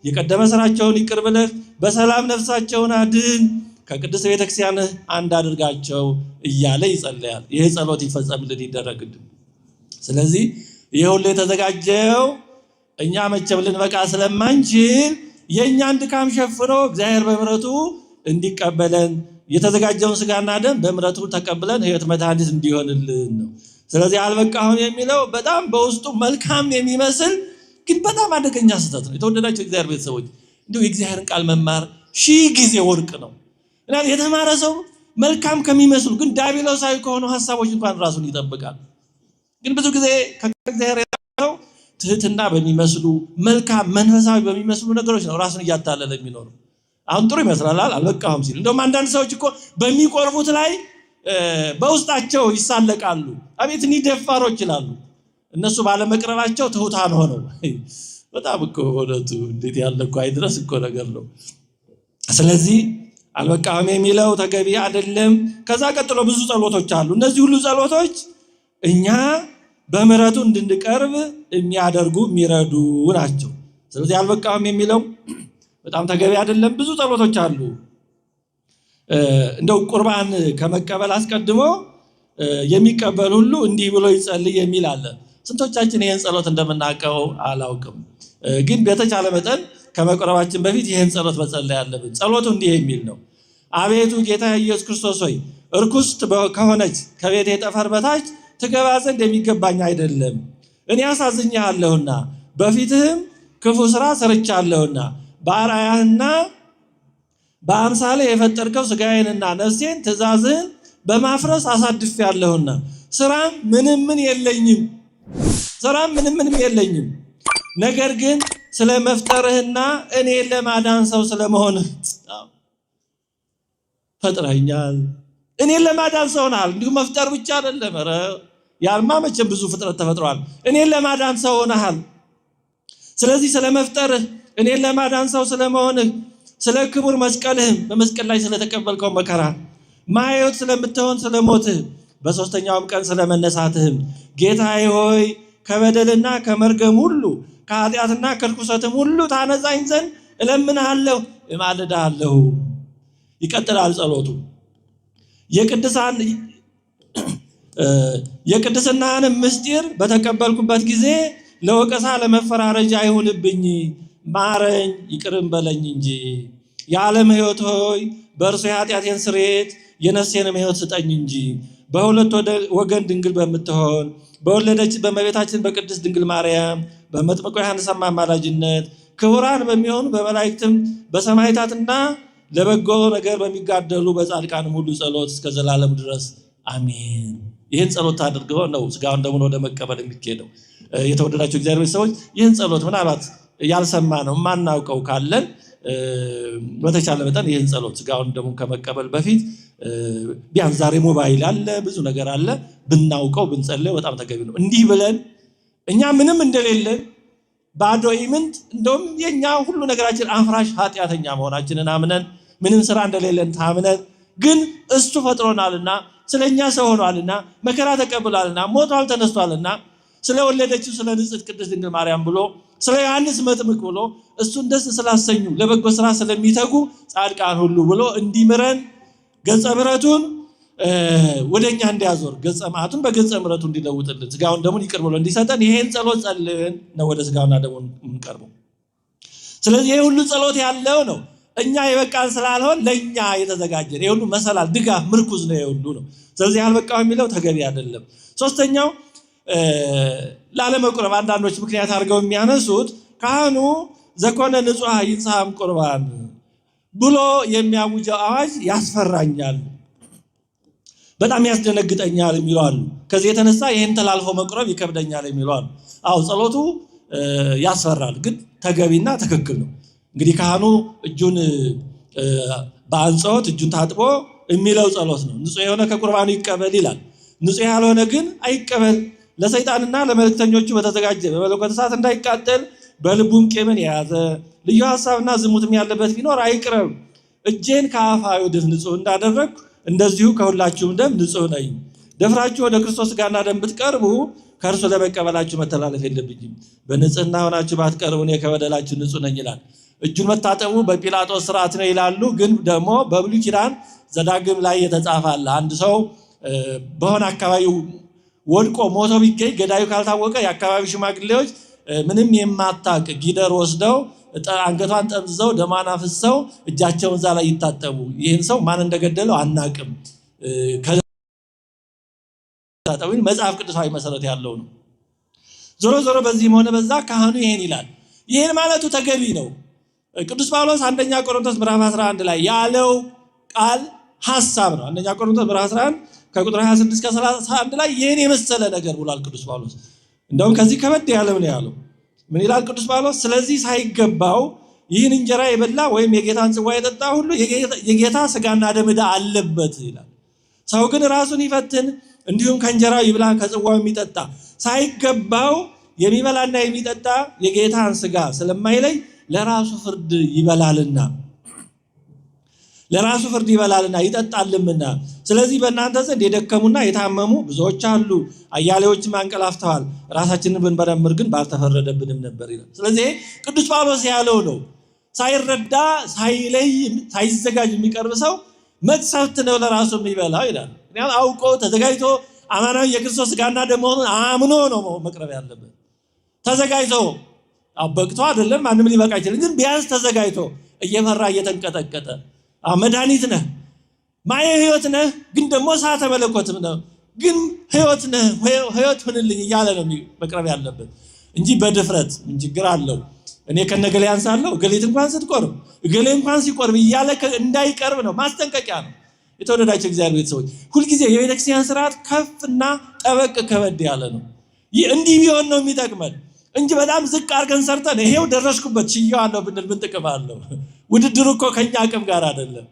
የቀደመ ስራቸውን ይቅር ብለህ በሰላም ነፍሳቸውን አድን፣ ከቅድስት ቤተክርስቲያን አንድ አድርጋቸው እያለ ይጸልያል። ይህ ጸሎት ይፈጸምልን ይደረግልን። ስለዚህ ይህ ሁሉ የተዘጋጀው እኛ መቼም ልንበቃ ስለማንችል የእኛን ድካም ሸፍኖ እግዚአብሔር በምሕረቱ እንዲቀበለን የተዘጋጀውን ስጋና ደም በምሕረቱ ተቀብለን ሕይወት መድኃኒት እንዲሆንልን ነው። ስለዚህ አልበቃሁም የሚለው በጣም በውስጡ መልካም የሚመስል ግን በጣም አደገኛ ስህተት ነው። የተወደዳቸው እግዚአብሔር ቤተሰቦች እንዲሁ የእግዚአብሔርን ቃል መማር 1000 ጊዜ ወርቅ ነው እና የተማረ ሰው መልካም ከሚመስሉ ግን ዲያብሎሳዊ ከሆኑ ሐሳቦች እንኳን ራሱን ይጠብቃል። ግን ብዙ ጊዜ ከእግዚአብሔር ያለው ትህትና በሚመስሉ መልካም መንፈሳዊ በሚመስሉ ነገሮች ነው ራሱን እያታለለ የሚኖረው። አሁን ጥሩ ይመስላል አልበቃሁም ሲል እንደውም አንዳንድ ሰዎች እኮ በሚቆርቡት ላይ በውስጣቸው ይሳለቃሉ። አቤት እኒህ ደፋሮች ይላሉ። እነሱ ባለመቅረባቸው ትሑታን ሆነው በጣም እኮ እውነቱ እንዴት ያለ እኮ አይድረስ እኮ ነገር ነው። ስለዚህ አልበቃሁም የሚለው ተገቢ አይደለም። ከዛ ቀጥሎ ብዙ ጸሎቶች አሉ። እነዚህ ሁሉ ጸሎቶች እኛ በምሕረቱ እንድንቀርብ የሚያደርጉ የሚረዱ ናቸው። ስለዚህ አልበቃሁም የሚለው በጣም ተገቢ አይደለም። ብዙ ጸሎቶች አሉ። እንደው ቁርባን ከመቀበል አስቀድሞ የሚቀበል ሁሉ እንዲህ ብሎ ይጸልይ የሚል አለ። ስንቶቻችን ይህን ጸሎት እንደምናውቀው አላውቅም። ግን በተቻለ መጠን ከመቁረባችን በፊት ይህን ጸሎት መጸለይ አለብን። ጸሎቱ እንዲህ የሚል ነው። አቤቱ ጌታ ኢየሱስ ክርስቶስ ሆይ እርኩስት ከሆነች ከቤቴ ጠፈር በታች ትገባ ዘንድ የሚገባኝ አይደለም። እኔ አሳዝኜሃለሁና በፊትህም ክፉ ስራ ሰርቻለሁና በአርአያህና በአምሳሌ የፈጠርከው ስጋዬንና ነፍሴን ትእዛዝህን በማፍረስ አሳድፌአለሁና ስራም ምንም የለኝም። ነገር ግን ስለ መፍጠርህና እኔን ለማዳን ሰው ስለመሆንህ ፈጥረኛል። እኔን ለማዳን ሰው ሆነሃል። እንዲሁ መፍጠር ብቻ አይደለም። ኧረ ያልማ መቼም ብዙ ፍጥረት ተፈጥሯል። እኔን ለማዳን ሰው ሆነሃል። ስለዚህ ስለ መፍጠርህ እኔን ለማዳን ሰው ስለመሆንህ ስለ ክቡር መስቀልህም በመስቀል ላይ ስለተቀበልከው መከራ ማየት ስለምትሆን ስለሞትህ በሶስተኛውም ቀን ስለመነሳትህም ጌታዬ ሆይ ከበደልና ከመርገም ሁሉ ከኃጢአትና ከርኩሰትም ሁሉ ታነጻኝ ዘንድ እለምንሃለሁ እማልድሃለሁ። ይቀጥላል ጸሎቱ። የቅድስናህንም ምስጢር በተቀበልኩበት ጊዜ ለወቀሳ ለመፈራረጃ አይሁንብኝ፣ ማረኝ ይቅርም በለኝ እንጂ። የዓለም ሕይወት ሆይ በእርሱ የኃጢአቴን ስርየት የነፍሴንም ሕይወት ስጠኝ እንጂ። በሁለት ወገን ድንግል በምትሆን በወለደች በእመቤታችን በቅድስት ድንግል ማርያም በመጥምቁ ዮሐንስ አማላጅነት ክቡራን በሚሆኑ በመላእክትም በሰማዕታትና ለበጎ ነገር በሚጋደሉ በጻድቃንም ሁሉ ጸሎት እስከ ዘላለም ድረስ አሜን። ይህን ጸሎት አድርገው ነው ስጋውን ደሙን ወደ መቀበል የሚኬደው። የተወደዳቸው እግዚአብሔር ሰዎች ይህን ጸሎት ምናልባት ያልሰማ ነው የማናውቀው ካለን በተቻለ መጠን ይህን ጸሎት ስጋውን ደሙን ከመቀበል በፊት ቢያንስ ዛሬ ሞባይል አለ፣ ብዙ ነገር አለ፣ ብናውቀው ብንጸልየው በጣም ተገቢ ነው። እንዲህ ብለን እኛ ምንም እንደሌለን ባዶ ኢምንት እንደውም የኛ ሁሉ ነገራችን አፍራሽ ኃጢአተኛ መሆናችንን አምነን ምንም ስራ እንደሌለን ታምነን ግን እሱ ፈጥሮናልና ስለኛ ሰው ሆኗልና መከራ ተቀብሏልና ሞቷል ተነስቷልና ስለወለደችው ስለ ንጽሕት ቅድስት ድንግል ማርያም ብሎ ስለ ዮሐንስ መጥምቅ ብሎ እሱን ደስ ስላሰኙ ለበጎ ስራ ስለሚተጉ ጻድቃን ሁሉ ብሎ እንዲምረን ገጸ ምሕረቱን ወደኛ እንዲያዞር ገጸ መዓቱን በገጸ ምሕረቱ እንዲለውጥልን ስጋውን ደሙን ይቅር ብሎ እንዲሰጠን ይሄን ጸሎት ጸልየን ነው ወደ ስጋውና ደሙን የምንቀርበው። ስለዚህ ይሄ ሁሉ ጸሎት ያለው ነው እኛ የበቃን ስላልሆን ለኛ የተዘጋጀ ይሄ ሁሉ መሰላል ድጋፍ ምርኩዝ ነው ይሄ ሁሉ ነው። ስለዚህ አልበቃው የሚለው ተገቢ አይደለም። ሶስተኛው ላለመቁረብ አንዳንዶች ምክንያት አድርገው የሚያነሱት ካህኑ ዘኮነ ንጹሕ ይንሳም ቁርባን ብሎ የሚያውጀው አዋጅ ያስፈራኛል፣ በጣም ያስደነግጠኛል የሚሉ አሉ። ከዚህ የተነሳ ይህን ተላልፎ መቁረብ ይከብደኛል የሚሉ አሉ። አዎ ጸሎቱ ያስፈራል፣ ግን ተገቢና ትክክል ነው። እንግዲህ ካህኑ እጁን በአንጾት እጁን ታጥቦ የሚለው ጸሎት ነው። ንጹሕ የሆነ ከቁርባኑ ይቀበል ይላል። ንጹሕ ያልሆነ ግን አይቀበል። ለሰይጣንና ለመልእክተኞቹ በተዘጋጀ በመለኮት እሳት እንዳይቃጠል በልቡም ቂምን የያዘ ልዩ ሐሳብና ዝሙትም ያለበት ቢኖር አይቅረብ። እጄን ከአፋዊ ድፍ ንጹሕ እንዳደረግኩ እንደዚሁ ከሁላችሁም ደም ንጹሕ ነኝ። ደፍራችሁ ወደ ክርስቶስ ሥጋና ደም ብትቀርቡ ከእርሱ ለመቀበላችሁ መተላለፍ የለብኝም። በንጽሕና ሆናችሁ ባትቀርቡ እኔ ከበደላችሁ ንጹሕ ነኝ ይላል። እጁን መታጠቡ በጲላጦስ ስርዓት ነው ይላሉ። ግን ደግሞ በብሉይ ኪዳን ዘዳግም ላይ የተጻፈ አለ። አንድ ሰው በሆነ አካባቢ ወድቆ ሞቶ ቢገኝ ገዳዩ ካልታወቀ የአካባቢ ሽማግሌዎች ምንም የማታውቅ ጊደር ወስደው አንገቷን ጠምዝዘው ደማን አፍሰው እጃቸውን እዛ ላይ ይታጠቡ። ይህን ሰው ማን እንደገደለው አናቅም። ከታጠቡን መጽሐፍ ቅዱሳዊ መሰረት ያለው ነው። ዞሮ ዞሮ በዚህም ሆነ በዛ ካህኑ ይሄን ይላል። ይሄን ማለቱ ተገቢ ነው። ቅዱስ ጳውሎስ አንደኛ ቆሮንቶስ ምዕራፍ 11 ላይ ያለው ቃል ሐሳብ ነው። አንደኛ ቆሮንቶስ ምዕራፍ 11 ከቁጥር 26 እስከ 31 ላይ ይሄን የመሰለ ነገር ብሏል ቅዱስ ጳውሎስ። እንደውም ከዚህ ከበድ ያለው ነው ያለው። ምን ይላል ቅዱስ ጳውሎስ? ስለዚህ ሳይገባው ይህን እንጀራ የበላ ወይም የጌታን ጽዋ የጠጣ ሁሉ የጌታ ሥጋና ደም ዕዳ አለበት ይላል። ሰው ግን ራሱን ይፈትን፣ እንዲሁም ከእንጀራው ይብላ ከጽዋው የሚጠጣ ሳይገባው የሚበላና የሚጠጣ የጌታን ሥጋ ስለማይለይ ለራሱ ፍርድ ይበላልና ይጠጣልምና። ስለዚህ በእናንተ ዘንድ የደከሙና የታመሙ ብዙዎች አሉ፣ አያሌዎችም አንቀላፍተዋል። ራሳችንን ብንመረምር ግን ባልተፈረደብንም ነበር ይላል። ስለዚህ ቅዱስ ጳውሎስ ያለው ነው። ሳይረዳ ሳይለይ ሳይዘጋጅ የሚቀርብ ሰው መቅሰፍት ነው ለራሱ የሚበላው ይላል። ምክንያቱም አውቆ ተዘጋጅቶ አማናዊ የክርስቶስ ሥጋና ደም መሆኑን አምኖ ነው መቅረብ ያለበት። ተዘጋጅቶ በቅቶ አይደለም፣ ማንም ሊበቃ ይችላል። ግን ቢያንስ ተዘጋጅቶ እየፈራ እየተንቀጠቀጠ መድኃኒት ነህ፣ ማየ ሕይወት ነህ፣ ግን ደግሞ እሳተ መለኮትም ነው፣ ግን ሕይወት ነህ፣ ሕይወት ሁንልኝ እያለ ነው መቅረብ ያለበት እንጂ በድፍረት ምን ችግር አለው እኔ ከነገሌ አንሳለሁ እገሌት እንኳን ስትቆርብ እገሌ እንኳን ሲቆርብ እያለ እንዳይቀርብ ነው፣ ማስጠንቀቂያ ነው። የተወደዳቸው እግዚአብሔር ቤተሰቦች ሁልጊዜ የቤተክርስቲያን ስርዓት ከፍና ጠበቅ ከበድ ያለ ነው። እንዲህ ቢሆን ነው የሚጠቅመን እንጂ በጣም ዝቅ አድርገን ሰርተን ይሄው ደረስኩበት ችዬዋለሁ ብንል ምን ጥቅም አለው? ውድድሩ እኮ ከኛ አቅም ጋር አይደለም።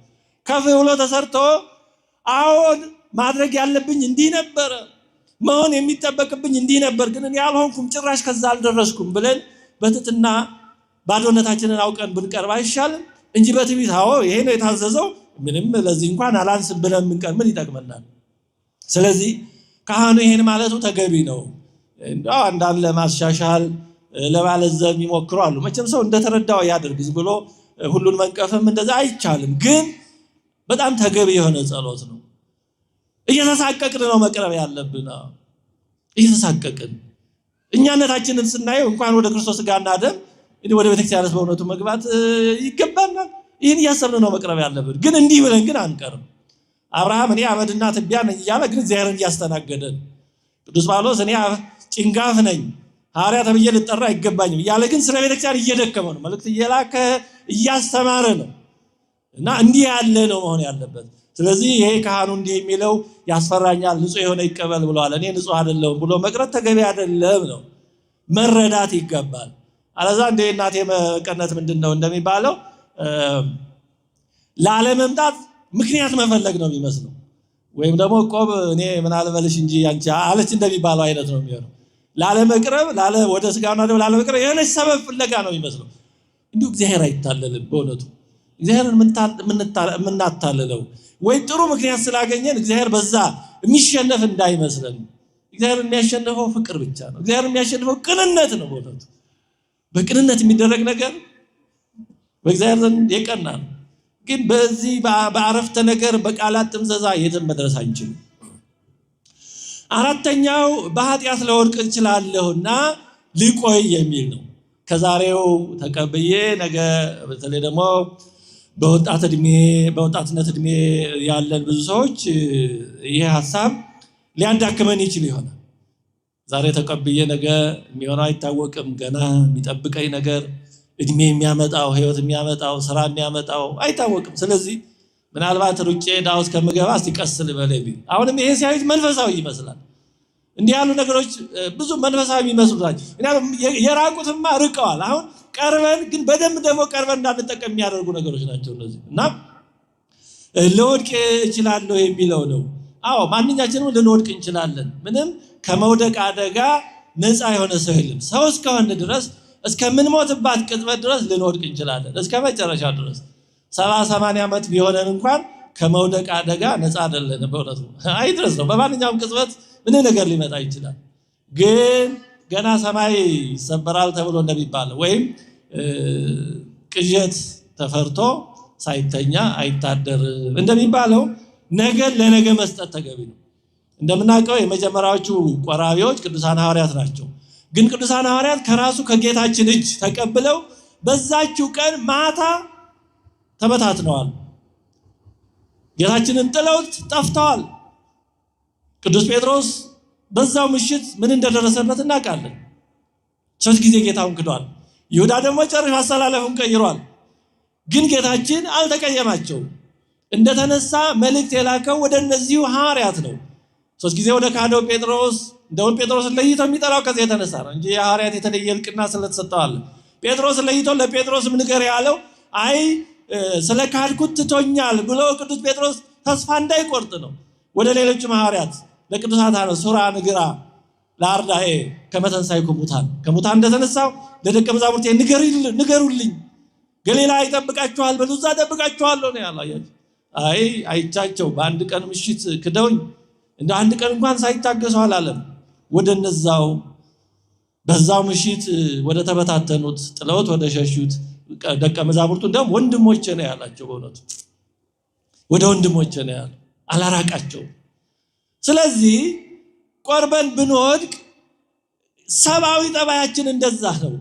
ከፍ ብሎ ተሰርቶ አዎን ማድረግ ያለብኝ እንዲህ ነበረ፣ መሆን የሚጠበቅብኝ እንዲህ ነበር፣ ግን እኔ አልሆንኩም፣ ጭራሽ ከዛ አልደረስኩም ብለን በትትና ባዶነታችንን አውቀን ብንቀርብ አይሻልም? እንጂ በትዕቢት አዎ ይሄ ነው የታዘዘው ምንም ለዚህ እንኳን አላንስም ብለን ምንቀር ምን ይጠቅመናል? ስለዚህ ካህኑ ይሄን ማለቱ ተገቢ ነው። እንደው አንዳንድ ለማሻሻል ለማለዘብ ይሞክሩ አሉ። መቼም ሰው እንደተረዳው ያድርግ፣ ዝም ብሎ ሁሉን መንቀፍም እንደዛ አይቻልም። ግን በጣም ተገቢ የሆነ ጸሎት ነው። እየተሳቀቅን ነው መቅረብ ያለብን። እየተሳቀቅን እኛነታችንን ስናየው እንኳን ወደ ክርስቶስ ሥጋና ደም ወደ ቤተክርስቲያንስ በእውነቱ መግባት ይገባናል። ይህን እያሰብን ነው መቅረብ ያለብን። ግን እንዲህ ብለን ግን አንቀርም። አብርሃም እኔ አመድና ትቢያ ነኝ እያለ ግን እግዚአብሔርን እያስተናገደን፣ ቅዱስ ጳውሎስ እኔ ጭንጋፍ ነኝ ሐዋርያ ተብዬ ልጠራ አይገባኝም እያለ ግን ስለ ቤተክርስቲያን እየደከመ ነው፣ መልእክት እየላከ እያስተማረ ነው። እና እንዲህ ያለ ነው መሆን ያለበት። ስለዚህ ይሄ ካህኑ እንዲህ የሚለው ያስፈራኛል፣ ንጹሕ የሆነ ይቀበል ብለዋል፣ እኔ ንጹሕ አይደለሁም ብሎ መቅረት ተገቢ አይደለም ነው፣ መረዳት ይገባል። አለዛ እንደ እናቴ መቀነት ምንድን ነው እንደሚባለው ላለመምጣት ምክንያት መፈለግ ነው የሚመስለው። ወይም ደግሞ ቆብ እኔ ምን አልበልሽ እንጂ አንቺ አለች እንደሚባለው አይነት ነው የሚሆነው። ላለመቅረብ ወደ ሥጋና ደም ላለመቅረብ የሆነች ሰበብ ፍለጋ ነው የሚመስለው። እንዲሁ እግዚአብሔር አይታለልም። በእውነቱ እግዚአብሔርን የምናታልለው ወይ ጥሩ ምክንያት ስላገኘን እግዚአብሔር በዛ የሚሸነፍ እንዳይመስለን። እግዚአብሔር የሚያሸንፈው ፍቅር ብቻ ነው። እግዚአብሔር የሚያሸንፈው ቅንነት ነው። በእውነቱ በቅንነት የሚደረግ ነገር በእግዚአብሔር ዘንድ የቀና ነው። ግን በዚህ በአረፍተ ነገር በቃላት ጥምዘዛ የትም መድረስ አንችልም። አራተኛው በኃጢአት ለወድቅ እችላለሁና ልቆይ የሚል ነው። ከዛሬው ተቀብዬ ነገ በተለይ ደግሞ በወጣትነት እድሜ ያለን ብዙ ሰዎች ይሄ ሐሳብ ሊያዳክመን ይችል ይሆናል። ዛሬ ተቀብዬ ነገ የሚሆነው አይታወቅም። ገና የሚጠብቀኝ ነገር እድሜ የሚያመጣው ህይወት የሚያመጣው ስራ የሚያመጣው አይታወቅም። ስለዚህ ምናልባት ሩጬ ዳው እስከምገባ እስቲ ቀስ ልበል ቢል አሁንም ይሄ ሲያዩት መንፈሳዊ ይመስላል። እንዲህ ያሉ ነገሮች ብዙ መንፈሳዊ የሚመስሉ ናቸው። የራቁትማ ርቀዋል። አሁን ቀርበን ግን በደንብ ደግሞ ቀርበን እንዳንጠቀም የሚያደርጉ ነገሮች ናቸው እነዚህ። እና ልወድቅ እችላለሁ የሚለው ነው። አዎ ማንኛችንም ልንወድቅ እንችላለን። ምንም ከመውደቅ አደጋ ነፃ የሆነ ሰው የለም። ሰው እስከሆነ ድረስ እስከምንሞትባት ቅጽበት ድረስ ልንወድቅ እንችላለን። እስከ መጨረሻ ድረስ 70-80 ዓመት ቢሆነን እንኳን ከመውደቅ አደጋ ነፃ አይደለንም። በእውነቱ አይድረስ ነው። በማንኛውም ቅጽበት ምን ነገር ሊመጣ ይችላል። ግን ገና ሰማይ ይሰበራል ተብሎ እንደሚባለው ወይም ቅዠት ተፈርቶ ሳይተኛ አይታደርም እንደሚባለው ነገን ለነገ መስጠት ተገቢ ነው። እንደምናውቀው የመጀመሪያዎቹ ቆራቢዎች ቅዱሳን ሐዋርያት ናቸው። ግን ቅዱሳን ሐዋርያት ከራሱ ከጌታችን እጅ ተቀብለው በዛችው ቀን ማታ ተበታትነዋል። ጌታችንን ጥለውት ጠፍተዋል። ቅዱስ ጴጥሮስ በዛው ምሽት ምን እንደደረሰበት እናውቃለን። 3 ጊዜ ጌታውን ክዷል። ይሁዳ ደግሞ ጨርሶ አሰላለፉን ቀይሯል። ግን ጌታችን አልተቀየማቸውም። እንደተነሳ መልእክት የላከው ወደ እነዚሁ ሐዋርያት ነው። 3 ጊዜ ወደ ካደው ጴጥሮስ እንደውም ጴጥሮስን ለይቶ የሚጠራው ከዚህ የተነሳ ነው እንጂ የሐዋርያት የተለየ ልቅና ስለተሰጠዋል። ጴጥሮስን ለይቶ ለጴጥሮስ ምን ንገር ያለው አይ ስለ ካድኩት ትቶኛል ብሎ ቅዱስ ጴጥሮስ ተስፋ እንዳይቆርጥ ነው። ወደ ሌሎች ሐዋርያት ለቅዱሳት አለ ሱራ ንግራ ለአርዳኤ ከመተንሳይኩ ሙታን ከሙታን እንደተነሳው ለደቀ መዛሙርቴ ንገሩልኝ ገሊላ ይጠብቃችኋል በሉ እዛ ጠብቃችኋለሁ ነው ያላየው። አይ አይቻቸው በአንድ ቀን ምሽት ክደውኝ እንደ አንድ ቀን እንኳን ሳይታገሱ አላለም። ወደ እነዛው በዛው ምሽት ወደ ተበታተኑት ጥለውት ወደ ሸሹት ደቀ መዛሙርቱ እንደም ወንድሞቼ ነው ያላቸው። በእውነቱ ወደ ወንድሞቼ ነው ያለው፣ አላራቃቸው። ስለዚህ ቆርበን ብንወድቅ ሰብአዊ ጠባያችን እንደዛ ነው።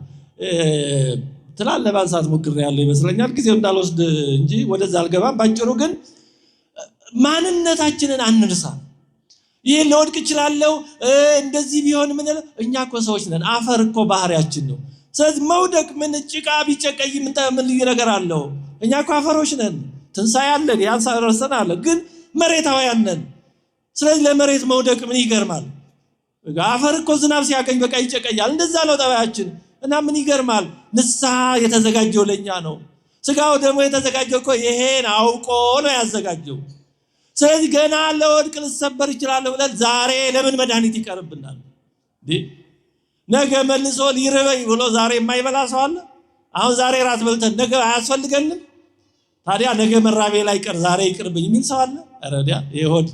ትላል ለማንሳት ሞክሬያለሁ ይመስለኛል ጊዜው እንዳልወስድ እንጂ ወደዛ አልገባም። ባጭሩ ግን ማንነታችንን አንርሳ። ይሄ ለወድቅ ይችላልው እንደዚህ ቢሆን ምን እኛ እኮ ሰዎች ነን። አፈር እኮ ባህሪያችን ነው። ስለዚህ መውደቅ ምን ጭቃ ቢጨቀይ ምን ልዩ ነገር አለው? እኛ እኮ አፈሮች ነን። ትንሣኤ አለን፣ ያንሳረሰናል፣ ግን መሬታውያን ነን። ስለዚህ ለመሬት መውደቅ ምን ይገርማል? አፈር እኮ ዝናብ ሲያገኝ በቃ ይጨቀያል። እንደዛ ነው ጠባያችን። እና ምን ይገርማል? ንስሐ የተዘጋጀው ለኛ ነው። ስጋው ደግሞ የተዘጋጀው እኮ ይሄን አውቆ ነው ያዘጋጀው። ስለዚህ ገና ለወድቅ ልሰበር ይችላል ብለን ዛሬ ለምን መድኃኒት ይቀርብናል? ነገ መልሶ ሊርበኝ ብሎ ዛሬ የማይበላ ሰው አለ? አሁን ዛሬ ራት በልተን ነገ አያስፈልገንም? ታዲያ ነገ መራቤ ላይ ቀር ዛሬ ይቅርብኝ የሚል ሰው አለ? አረዲያ ይሁድ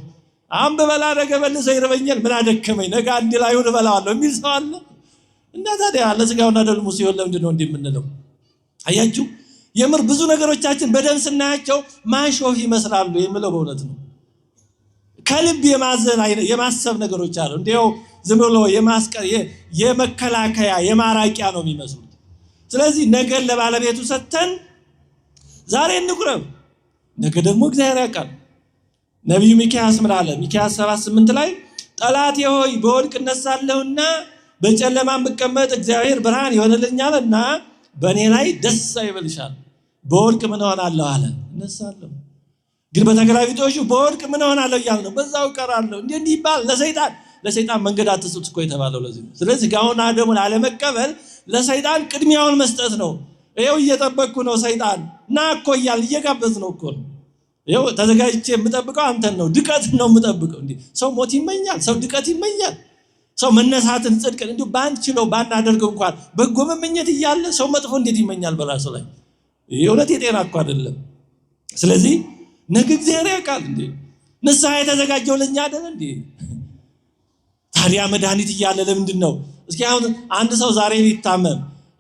አሁን በበላ ነገ መልሶ ይርበኛል ምን አደከመኝ ነገ አንድ ላይ ሆነ በላዋለሁ የሚል ሰው አለ? እና ታዲያ ለስጋውና ለደሙ ሲሆን ለምንድን ነው እንደምንለው? አያችሁ የምር ብዙ ነገሮቻችን በደም ስናያቸው ማሾህ ይመስላሉ የምለው በእውነት ነው። ከልብ የማዘን የማሰብ ነገሮች አሉ። እንዲያው ዝም ብሎ የመከላከያ የማራቂያ ነው የሚመስሉት። ስለዚህ ነገ ለባለቤቱ ሰተን ዛሬ እንቁረብ። ነገ ደግሞ እግዚአብሔር ያውቃል። ነብዩ ሚክያስ ምን አለ? ሚክያስ 7:8 ላይ ጠላቴ ሆይ በወድቅ እነሳለሁና በጨለማም ብቀመጥ እግዚአብሔር ብርሃን ይሆንልኛልና በእኔ ላይ ደስ ይበልሻል። በወድቅ ምን ሆናለሁ አለ? እነሳለሁ። ግን በተገላቢጦሹ በወድቅ ምን ሆናለሁ እያለ ነው። በዛው እቀራለሁ። እንዲህ ይባል ለሰይጣን መንገድ አትስጡት እኮ የተባለው ለዚህ ነው። ስለዚህ ጋውና ደሙን አለመቀበል ለሰይጣን ቅድሚያውን መስጠት ነው። ይኸው እየጠበቅኩ ነው ሰይጣን ና እኮ እያል እየጋበዝ ነው እኮ ነው። ይኸው ተዘጋጅቼ የምጠብቀው አንተን ነው። ድቀት ነው የምጠብቀው። እንዲህ ሰው ሞት ይመኛል፣ ሰው ድቀት ይመኛል፣ ሰው መነሳትን ጽድቅን እንዲሁ ባንችለው ባናደርገው እንኳን በጎ መመኘት እያለ ሰው መጥፎ እንዴት ይመኛል በራሱ ላይ? የእውነት የጤና እኮ አይደለም። ስለዚህ ነገ እግዚአብሔር ያውቃል። እንዴ ንስሐ የተዘጋጀው ለኛ አይደል እንዴ? ታዲያ መድኃኒት እያለ ለምንድን ነው? እስኪ አሁን አንድ ሰው ዛሬ ሊታመም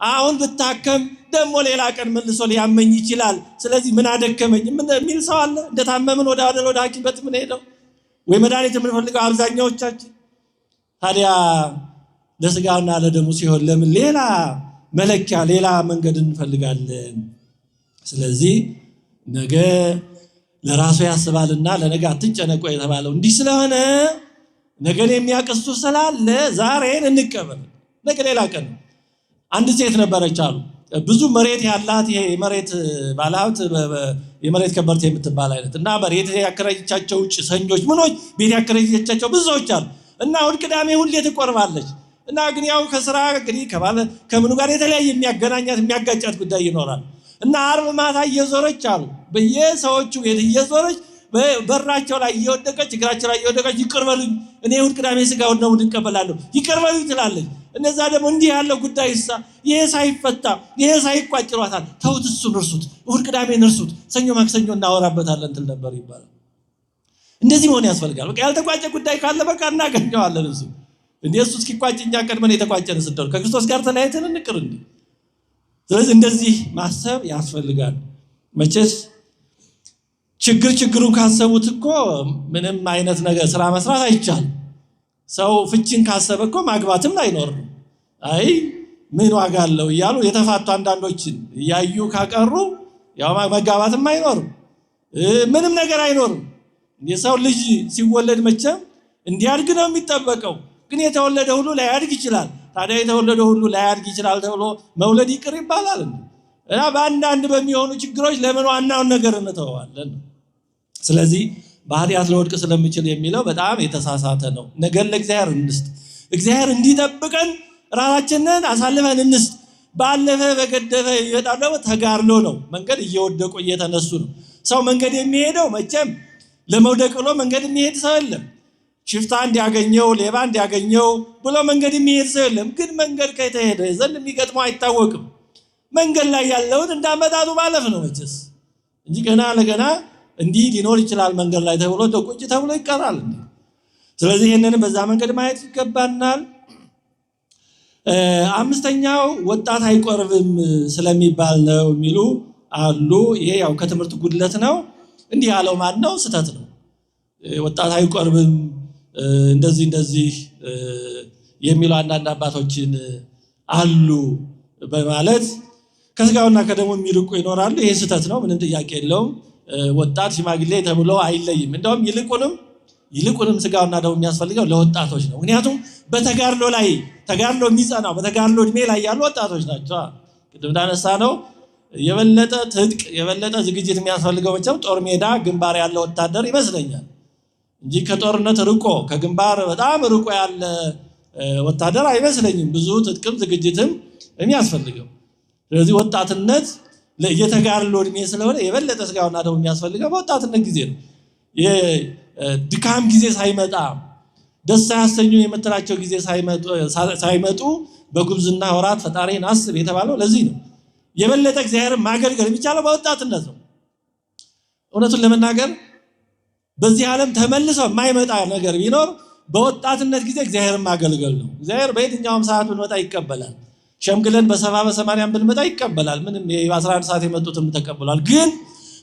አሁን ብታከም ደግሞ ሌላ ቀን መልሶ ሊያመኝ ይችላል። ስለዚህ ምን አደከመኝ ምን የሚል ሰው አለ? እንደታመምን ወደ ሐኪም ቤት ምን ሄደው ወይ መድኃኒት የምንፈልገው አብዛኛዎቻችን። ታዲያ ለስጋና ለደሙ ሲሆን ለምን ሌላ መለኪያ ሌላ መንገድ እንፈልጋለን? ስለዚህ ነገ ለራሱ ያስባልና ለነገ አትጨነቁ የተባለው እንዲህ ስለሆነ ነገን የሚያቀስቱ ስላለ ዛሬን እንቀበል። ነገ ሌላ ቀን። አንድ ሴት ነበረች አሉ ብዙ መሬት ያላት ይሄ መሬት ባለሀብት የመሬት ከበርቴ የምትባል አይነት እና መሬት ያከራየቻቸው ሰኞች ምኖች ቤት ያከራየቻቸው ብዙ ሰዎች አሉ እና እሑድ ቅዳሜ ሁሌ ትቆርባለች እና ግን ያው ከስራ እንግዲህ ከምኑ ጋር የተለያየ የሚያገናኛት የሚያጋጫት ጉዳይ ይኖራል እና ዓርብ ማታ እየዞረች አሉ በየሰዎቹ ቤት እየዞረች በራቸው ላይ እየወደቀች እግራቸው ላይ እየወደቀች ይቅር በሉኝ እኔ እሑድ ቅዳሜ ስጋውን ነው እንቀበላለሁ ይቅር በሉኝ ትላለች። እነዛ ደግሞ እንዲህ ያለው ጉዳይ ይሄ ሳይፈታ ይሄ ሳይቋጭሯታል ተውት እሱን እርሱት እሑድ ቅዳሜን እርሱት ሰኞ ማክሰኞ እናወራበታለን ትል ነበር ይባላል። እንደዚህ መሆን ያስፈልጋል። በቃ ያልተቋጨ ጉዳይ ካለ በቃ እናገኘዋለን እሱ እንዴ እሱ እስኪቋጭ እኛ ቀድመን የተቋጨን ስደር ከክርስቶስ ጋር ተለያይተን እንቅር እንዴ። ስለዚህ እንደዚህ ማሰብ ያስፈልጋል። መቼስ ችግሩን ካሰቡት እኮ ምንም አይነት ነገር ስራ መስራት አይቻልም። ሰው ፍቺን ካሰበ እኮ ማግባትም አይኖር። አይ ምን ዋጋ አለው እያሉ የተፋቱ አንዳንዶችን ያዩ ካቀሩ ያው መጋባትም አይኖርም፣ ምንም ነገር አይኖርም። የሰው ልጅ ሲወለድ መቼም እንዲያድግ ነው የሚጠበቀው። ግን የተወለደ ሁሉ ላያድግ ይችላል። ታዲያ የተወለደ ሁሉ ላያድግ ይችላል ተብሎ መውለድ ይቅር ይባላል? እና በአንዳንድ በሚሆኑ ችግሮች ለምን ዋናውን ነገር እንተዋለን? ስለዚህ በኃጢአት ለወድቅ ስለምችል የሚለው በጣም የተሳሳተ ነው። ነገር ለእግዚአብሔር እንስጥ። እግዚአብሔር እንዲጠብቀን ራሳችንን አሳልፈን እንስጥ። ባለፈ በገደፈ ይወጣል ደግሞ ተጋርሎ ነው። መንገድ እየወደቁ እየተነሱ ነው። ሰው መንገድ የሚሄደው መቼም ለመውደቅ ብሎ መንገድ የሚሄድ ሰው የለም። ሽፍታ እንዲያገኘው ሌባ እንዲያገኘው ብሎ መንገድ የሚሄድ ሰው የለም። ግን መንገድ ከተሄደ ዘንድ የሚገጥመው አይታወቅም። መንገድ ላይ ያለውን እንዳመጣጡ ማለፍ ነው መቼስ እንጂ ገና ለገና እንዲህ ሊኖር ይችላል መንገድ ላይ ተብሎ ቁጭ ተብሎ ይቀራል። ስለዚህ ይህንን በዛ መንገድ ማየት ይገባናል። አምስተኛው ወጣት አይቆርብም ስለሚባል ነው የሚሉ አሉ። ይሄ ያው ከትምህርት ጉድለት ነው። እንዲህ ያለው ማን ነው? ስህተት ነው። ወጣት አይቆርብም እንደዚህ የሚሉ አንዳንድ አባቶችን አሉ በማለት ከስጋውና ከደሙ የሚርቁ ይኖራሉ። ይሄ ስህተት ነው፣ ምንም ጥያቄ የለውም። ወጣት ሽማግሌ ተብሎ አይለይም። እንደውም ይልቁንም ስጋውና ደሙ የሚያስፈልገው ለወጣቶች ነው። ምክንያቱም በተጋድሎ ላይ ተጋድሎ የሚጸናው በተጋድሎ እድሜ ላይ ያሉ ወጣቶች ናቸው። ቅድም እንዳነሳ ነው የበለጠ ትጥቅ የበለጠ ዝግጅት የሚያስፈልገው መቼም ጦር ሜዳ ግንባር ያለ ወታደር ይመስለኛል እንጂ ከጦርነት ርቆ ከግንባር በጣም ርቆ ያለ ወታደር አይመስለኝም ብዙ ትጥቅም ዝግጅትም የሚያስፈልገው። ስለዚህ ወጣትነት የተጋድሎ እድሜ ስለሆነ የበለጠ ስጋውና ደሙ የሚያስፈልገው በወጣትነት ጊዜ ነው። የድካም ጊዜ ሳይመጣ ደስ ሳያሰኙ የምትላቸው ጊዜ ሳይመጡ በጉብዝና ወራት ፈጣሪን አስብ የተባለው ለዚህ ነው። የበለጠ እግዚአብሔርን ማገልገል የሚቻለው በወጣትነት ነው። እውነቱን ለመናገር በዚህ ዓለም ተመልሶ የማይመጣ ነገር ቢኖር በወጣትነት ጊዜ እግዚአብሔርን ማገልገል ነው። እግዚአብሔር በየትኛውም ሰዓት ብንመጣ ይቀበላል። ሸምግለን በ70 በ80 ብንመጣ ይቀበላል። ምንም በ11 ሰዓት የመጡትን ተቀብሏል። ግን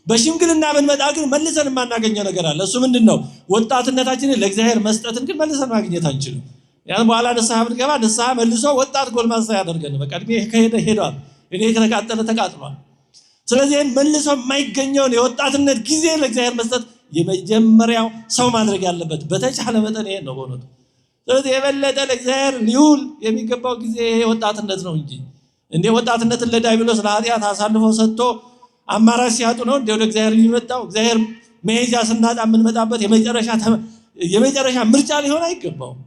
በሽምግልና ብንመጣ ግን መልሰን የማናገኘው ነገር አለ። እሱ ምንድነው? ወጣትነታችንን ለእግዚአብሔር መስጠትን ግን መልሰን ማግኘት አንችልም። ያን በኋላ ንስሐ ብንገባ ንስሐ መልሶ ወጣት ጎልማሳ ያደርገን። በቃ እድሜ ከሄደ ሄዷል፣ እኔ ከተቃጠለ ተቃጥሏል። ስለዚህ መልሶ የማይገኘውን የወጣትነት ጊዜ ለእግዚአብሔር መስጠት የመጀመሪያው ሰው ማድረግ ያለበት በተቻለ መጠን ይሄ ነው በእውነቱ። ስለዚህ የበለጠ ለእግዚአብሔር ሊውል የሚገባው ጊዜ ወጣትነት ነው እንጂ እንደ ወጣትነትን ለዲያብሎስ ለኃጢአት አሳልፎ ሰጥቶ አማራጭ ሲያጡ ነው ወደ እግዚአብሔር የሚመጣው። እግዚአብሔር መሄጃ ስናጣ የምንመጣበት የመጨረሻ ምርጫ ሊሆን አይገባውም።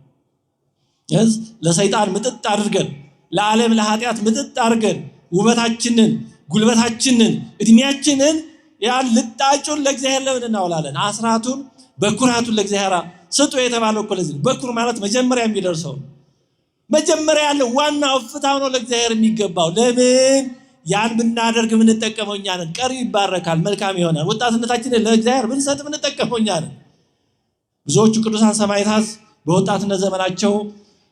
ለሰይጣን ምጥጥ አድርገን ለዓለም ለኃጢአት ምጥጥ አድርገን ውበታችንን ጉልበታችንን እድሜያችንን ያን ልጣጩን ለእግዚአብሔር ለምን እናውላለን? አስራቱን በኩራቱን ለእግዚአብሔር ስጡ የተባለው እኮ ለዚህ ነው። በኩር ማለት መጀመሪያ የሚደርሰው መጀመሪያ ያለው ዋናው ፍታው ነው ለእግዚአብሔር የሚገባው። ለምን ያን ብናደርግ የምንጠቀመው እኛ ነን። ቀሪ ይባረካል፣ መልካም ይሆናል። ወጣትነታችንን ለእግዚአብሔር ብንሰጥ የምንጠቀመው እኛ ነን። ብዙዎቹ ቅዱሳን ሰማዕታት በወጣትነት ዘመናቸው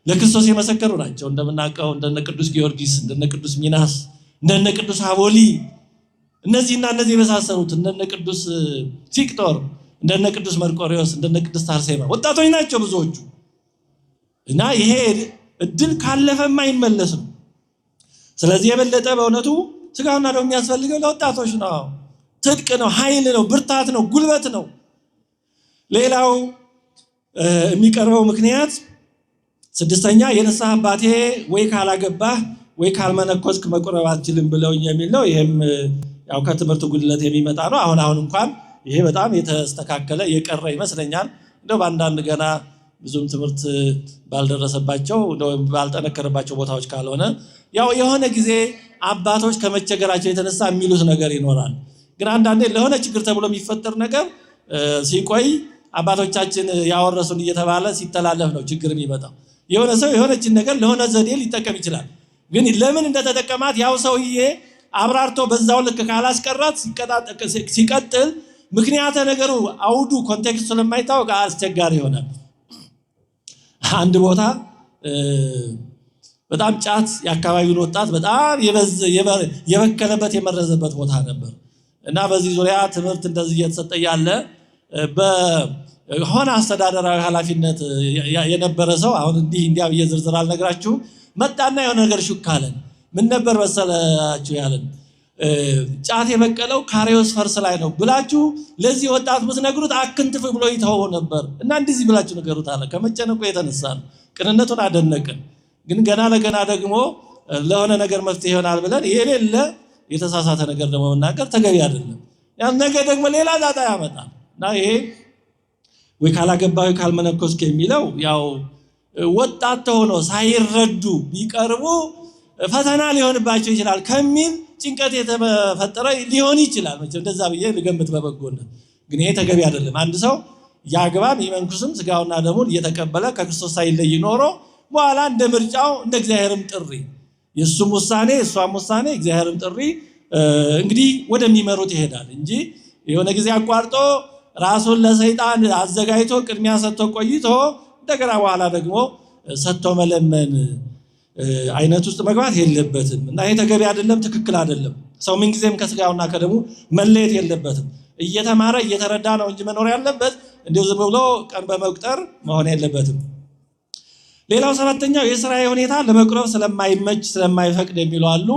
ለክርስቶስ የመሰከሩ ናቸው። እንደምናውቀው እንደነ ቅዱስ ጊዮርጊስ፣ እንደነ ቅዱስ ሚናስ፣ እንደነ ቅዱስ አቦሊ እነዚህና እነዚህ የመሳሰሉት እንደነ ቅዱስ ፊቅጦር፣ እንደነ ቅዱስ መርቆሪዎስ፣ እንደነ ቅዱስ አርሴማ ወጣቶች ናቸው ብዙዎቹ። እና ይሄ እድል ካለፈም አይመለስም። ስለዚህ የበለጠ በእውነቱ ስጋውና ደሙ የሚያስፈልገው ለወጣቶች ነው። ትጥቅ ነው፣ ኃይል ነው፣ ብርታት ነው፣ ጉልበት ነው። ሌላው የሚቀርበው ምክንያት ስድስተኛ የንስሐ አባቴ ወይ ካላገባህ ወይ ካልመነኮስክ መቆረብ አትችልም ብለውኝ የሚል ነው። ይሄም ያው ከትምህርት ጉድለት የሚመጣ ነው። አሁን እንኳን ይሄ በጣም የተስተካከለ የቀረ ይመስለኛል። እንደው በአንዳንድ ገና ብዙም ትምህርት ባልደረሰባቸው ባልጠነከረባቸው ቦታዎች ካልሆነ ያው የሆነ ጊዜ አባቶች ከመቸገራቸው የተነሳ የሚሉት ነገር ይኖራል። ግን አንዳንዴ ለሆነ ችግር ተብሎ የሚፈጠር ነገር ሲቆይ አባቶቻችን ያወረሱን እየተባለ ሲተላለፍ ነው ችግር የሚመጣው። የሆነ ሰው የሆነችን ነገር ለሆነ ዘዴ ሊጠቀም ይችላል። ግን ለምን እንደተጠቀማት ያው ሰውዬ አብራርቶ በዛው ልክ ካላስቀራት ሲቀጥል ምክንያተ ነገሩ አውዱ ኮንቴክስቱ ስለማይታወቅ አስቸጋሪ ይሆናል። አንድ ቦታ በጣም ጫት የአካባቢውን ወጣት በጣም የበከለበት የመረዘበት ቦታ ነበር እና በዚህ ዙሪያ ትምህርት እንደዚህ እየተሰጠ ያለ በሆነ አስተዳደራዊ ኃላፊነት የነበረ ሰው አሁን እንዲያ ብዬ ዝርዝር አልነግራችሁም። መጣና የሆነ ነገር ሹክ አለን። ምን ነበር መሰላችሁ ያለን? ጫት የበቀለው ካሪዮስ ፈርስ ላይ ነው ብላችሁ ለዚህ ወጣት ብትነግሩት አክንትፍ ብሎ ይተው ነበር እና እንደዚህ ብላችሁ ነገሩት አለ። ከመጨነቁ የተነሳ ነው። ቅንነቱን አደነቅን። ግን ገና ለገና ደግሞ ለሆነ ነገር መፍትሄ ይሆናል ብለን የሌለ የተሳሳተ ነገር ደግሞ መናገር ተገቢ አይደለም። ያን ነገር ደግሞ ሌላ ጣጣ ያመጣል እና ይሄ ወይ ካላገባው ካልመነኮስክ የሚለው ያው ወጣት ሆኖ ሳይረዱ ቢቀርቡ ፈተና ሊሆንባቸው ይችላል ከሚል ጭንቀት የተፈጠረ ሊሆን ይችላል። መቼም እንደዛ ብዬ ልገምት በበጎነት። ግን ይሄ ተገቢ አይደለም። አንድ ሰው ያግባም ይመንኩስም ስጋውና ደሙን እየተቀበለ ከክርስቶስ ሳይለይ ኖሮ በኋላ እንደ ምርጫው እንደ እግዚአብሔርም ጥሪ የሱም ውሳኔ እሷም ውሳኔ እግዚአብሔርም ጥሪ እንግዲህ ወደሚመሩት ይሄዳል እንጂ የሆነ ጊዜ አቋርጦ ራሱን ለሰይጣን አዘጋጅቶ ቅድሚያ ሰጥቶ ቆይቶ እንደገና በኋላ ደግሞ ሰጥቶ መለመን አይነት ውስጥ መግባት የለበትም እና ይሄ ተገቢ አይደለም፣ ትክክል አይደለም። ሰው ምንጊዜም ከስጋውና ከደሙ መለየት የለበትም። እየተማረ እየተረዳ ነው እንጂ መኖር ያለበት እንደው ዝም ብሎ ቀን በመቁጠር መሆን የለበትም። ሌላው ሰባተኛው የሥራዬ ሁኔታ ለመቁረብ ስለማይመች ስለማይፈቅድ የሚሉ አሉ።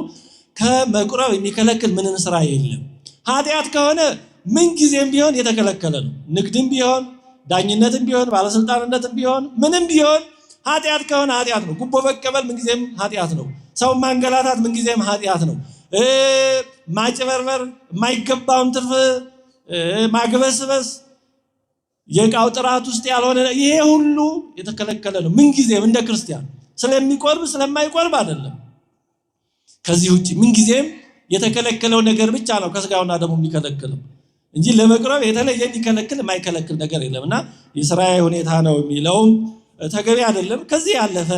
ከመቁረብ የሚከለክል ምንም ስራ የለም። ኃጢአት ከሆነ ምንጊዜም ቢሆን የተከለከለ ነው። ንግድም ቢሆን ዳኝነትም ቢሆን ባለስልጣንነትም ቢሆን ምንም ቢሆን ኃጢአት ከሆነ ኃጢአት ነው። ጉቦ መቀበል ምንጊዜም ኃጢአት ነው። ሰው ማንገላታት ምንጊዜም ኃጢአት ነው። ማጭበርበር፣ የማይገባውን ትርፍ ማግበስበስ፣ የዕቃው ጥራት ውስጥ ያልሆነ ይሄ ሁሉ የተከለከለ ነው። ምንጊዜም እንደ ክርስቲያን ስለሚቆርብ ስለማይቆርብ አይደለም። ከዚህ ውጪ ምንጊዜም የተከለከለው ነገር ብቻ ነው ከስጋውና ደሙ የሚከለክለው እንጂ ለመቁረብ የተለየ የሚከለክል የማይከለክል ነገር የለምና የሥራዬ ሁኔታ ነው የሚለውም ተገቢ አይደለም። ከዚህ ያለፈ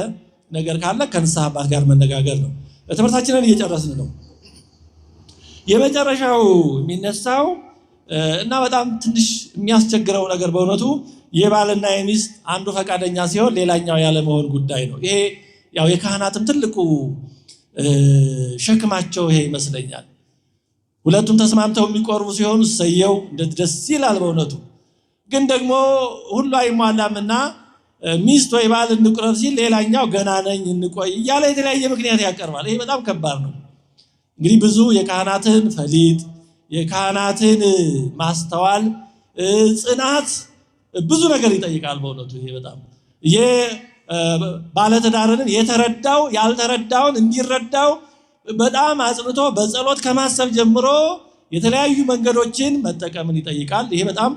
ነገር ካለ ከንስሐ አባት ጋር መነጋገር ነው። ትምህርታችንን እየጨረስን ነው። የመጨረሻው የሚነሳው እና በጣም ትንሽ የሚያስቸግረው ነገር በእውነቱ የባልና የሚስት አንዱ ፈቃደኛ ሲሆን ሌላኛው ያለመሆን ጉዳይ ነው። ይሄ ያው የካህናትም ትልቁ ሸክማቸው ይሄ ይመስለኛል። ሁለቱም ተስማምተው የሚቆርቡ ሲሆኑ ሰየው ደስ ይላል በእውነቱ። ግን ደግሞ ሁሉ አይሟላምና ሚስት ወይ ባል እንቁረብ ሲል ሌላኛው ገና ነኝ እንቆይ እያለ የተለያየ ምክንያት ያቀርባል። ይሄ በጣም ከባድ ነው። እንግዲህ ብዙ የካህናትን ፈሊጥ የካህናትን ማስተዋል ጽናት ብዙ ነገር ይጠይቃል በእውነቱ። ይሄ በጣም ባለትዳርን የተረዳው ያልተረዳውን እንዲረዳው በጣም አጽንቶ በጸሎት ከማሰብ ጀምሮ የተለያዩ መንገዶችን መጠቀምን ይጠይቃል። ይሄ በጣም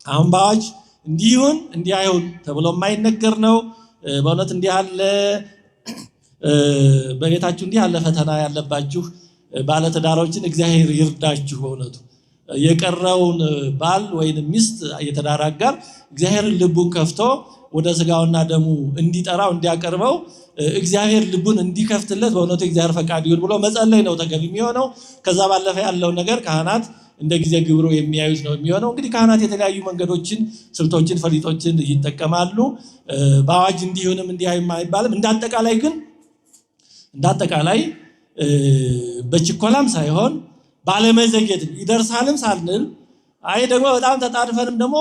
አሁን በአዋጅ እንዲሁን እንዲያዩን ተብሎ የማይነገር ነው በእውነት። እንዲህ ያለ በቤታችሁ እንዲህ ያለ ፈተና ያለባችሁ ባለትዳሮችን እግዚአብሔር ይርዳችሁ በእውነቱ። የቀረውን ባል ወይንም ሚስት የተዳረ አጋር እግዚአብሔርን ልቡን ከፍቶ ወደ ስጋውና ደሙ እንዲጠራው እንዲያቀርበው እግዚአብሔር ልቡን እንዲከፍትለት በእውነቱ እግዚአብሔር ፈቃድ ይሁን ብሎ መጸለይ ነው ተገቢ የሚሆነው። ከዛ ባለፈ ያለው ነገር ካህናት እንደ ጊዜ ግብሩ የሚያዩት ነው የሚሆነው። እንግዲህ ካህናት የተለያዩ መንገዶችን፣ ስልቶችን፣ ፈሊጦችን ይጠቀማሉ። በአዋጅ እንዲሆንም እንዲያዩም አይባልም። እንዳጠቃላይ በችኮላም ሳይሆን ባለመዘግየት ይደርሳልም ሳንል አይ ደግሞ በጣም ተጣድፈንም ደግሞ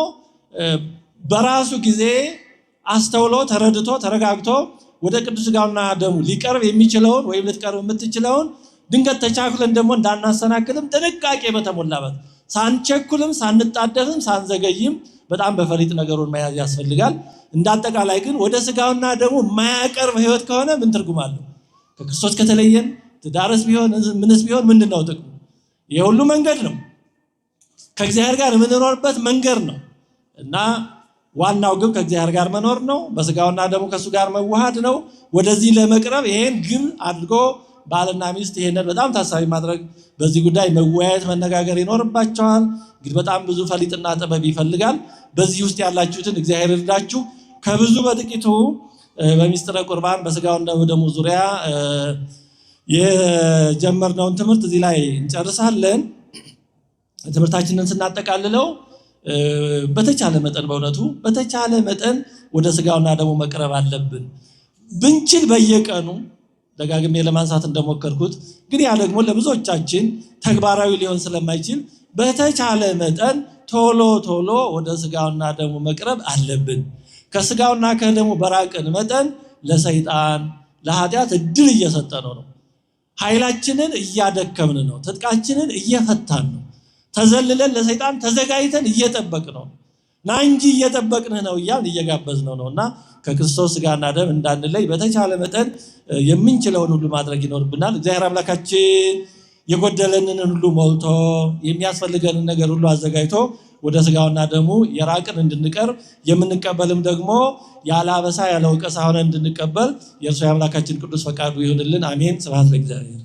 በራሱ ጊዜ አስተውሎ ተረድቶ ተረጋግቶ ወደ ቅዱስ ሥጋውና ደሙ ሊቀርብ የሚችለውን ወይም ልትቀርብ የምትችለውን ድንገት ተቻኩለን ደግሞ እንዳናሰናክልም ጥንቃቄ በተሞላበት ሳንቸኩልም ሳንጣደፍም ሳንዘገይም በጣም በፈሊጥ ነገሩን መያዝ ያስፈልጋል። እንዳጠቃላይ ግን ወደ ሥጋውና ደሙ የማያቀርብ ሕይወት ከሆነ ምን ትርጉም አለው? ከክርስቶስ ከተለየን ትዳርስ ቢሆን ምንስ ቢሆን ምንድነው ጥቅሙ? የሁሉ መንገድ ነው፣ ከእግዚአብሔር ጋር የምንኖርበት መንገድ ነው እና ዋናው ግብ ከእግዚአብሔር ጋር መኖር ነው። በሥጋውና ደሙ ከእሱ ጋር መዋሃድ ነው። ወደዚህ ለመቅረብ ይሄን ግብ አድርጎ ባልና ሚስት ይሄንን በጣም ታሳቢ ማድረግ በዚህ ጉዳይ መወያየት መነጋገር ይኖርባቸዋል። እንግዲህ በጣም ብዙ ፈሊጥና ጥበብ ይፈልጋል። በዚህ ውስጥ ያላችሁትን እግዚአብሔር ይርዳችሁ። ከብዙ በጥቂቱ በሚስጥረ ቁርባን በሥጋውና በደሙ ዙሪያ የጀመርነውን ትምህርት እዚህ ላይ እንጨርሳለን። ትምህርታችንን ስናጠቃልለው በተቻለ መጠን በእውነቱ በተቻለ መጠን ወደ ሥጋውና ደሙ መቅረብ አለብን። ብንችል በየቀኑ ደጋግሜ ለማንሳት እንደሞከርኩት ግን ያ ደግሞ ለብዙዎቻችን ተግባራዊ ሊሆን ስለማይችል በተቻለ መጠን ቶሎ ወደ ሥጋውና ደሙ መቅረብ አለብን። ከሥጋውና ከደሙ በራቅን መጠን ለሰይጣን ለኃጢአት እድል እየሰጠነው ነው። ኃይላችንን እያደከምን ነው። ትጥቃችንን እየፈታን ነው። ተዘልለን ለሰይጣን ተዘጋጅተን እየጠበቅነው ና እንጂ እየጠበቅንህ ነው እያልን እየጋበዝነው ነውና ከክርስቶስ ሥጋና ደም እንዳንለይ በተቻለ መጠን የምንችለውን ሁሉ ማድረግ ይኖርብናል። እግዚአብሔር አምላካችን የጎደለንን ሁሉ ሞልቶ የሚያስፈልገንን ነገር ሁሉ አዘጋጅቶ ወደ ሥጋውና ደሙ የራቅን እንድንቀር የምንቀበልም ደግሞ ያለ አበሳ ያለ ወቀሳ ሆነን እንድንቀበል የእርሱ የአምላካችን ቅዱስ ፈቃዱ ይሁንልን። አሜን። ስብሐት ለእግዚአብሔር።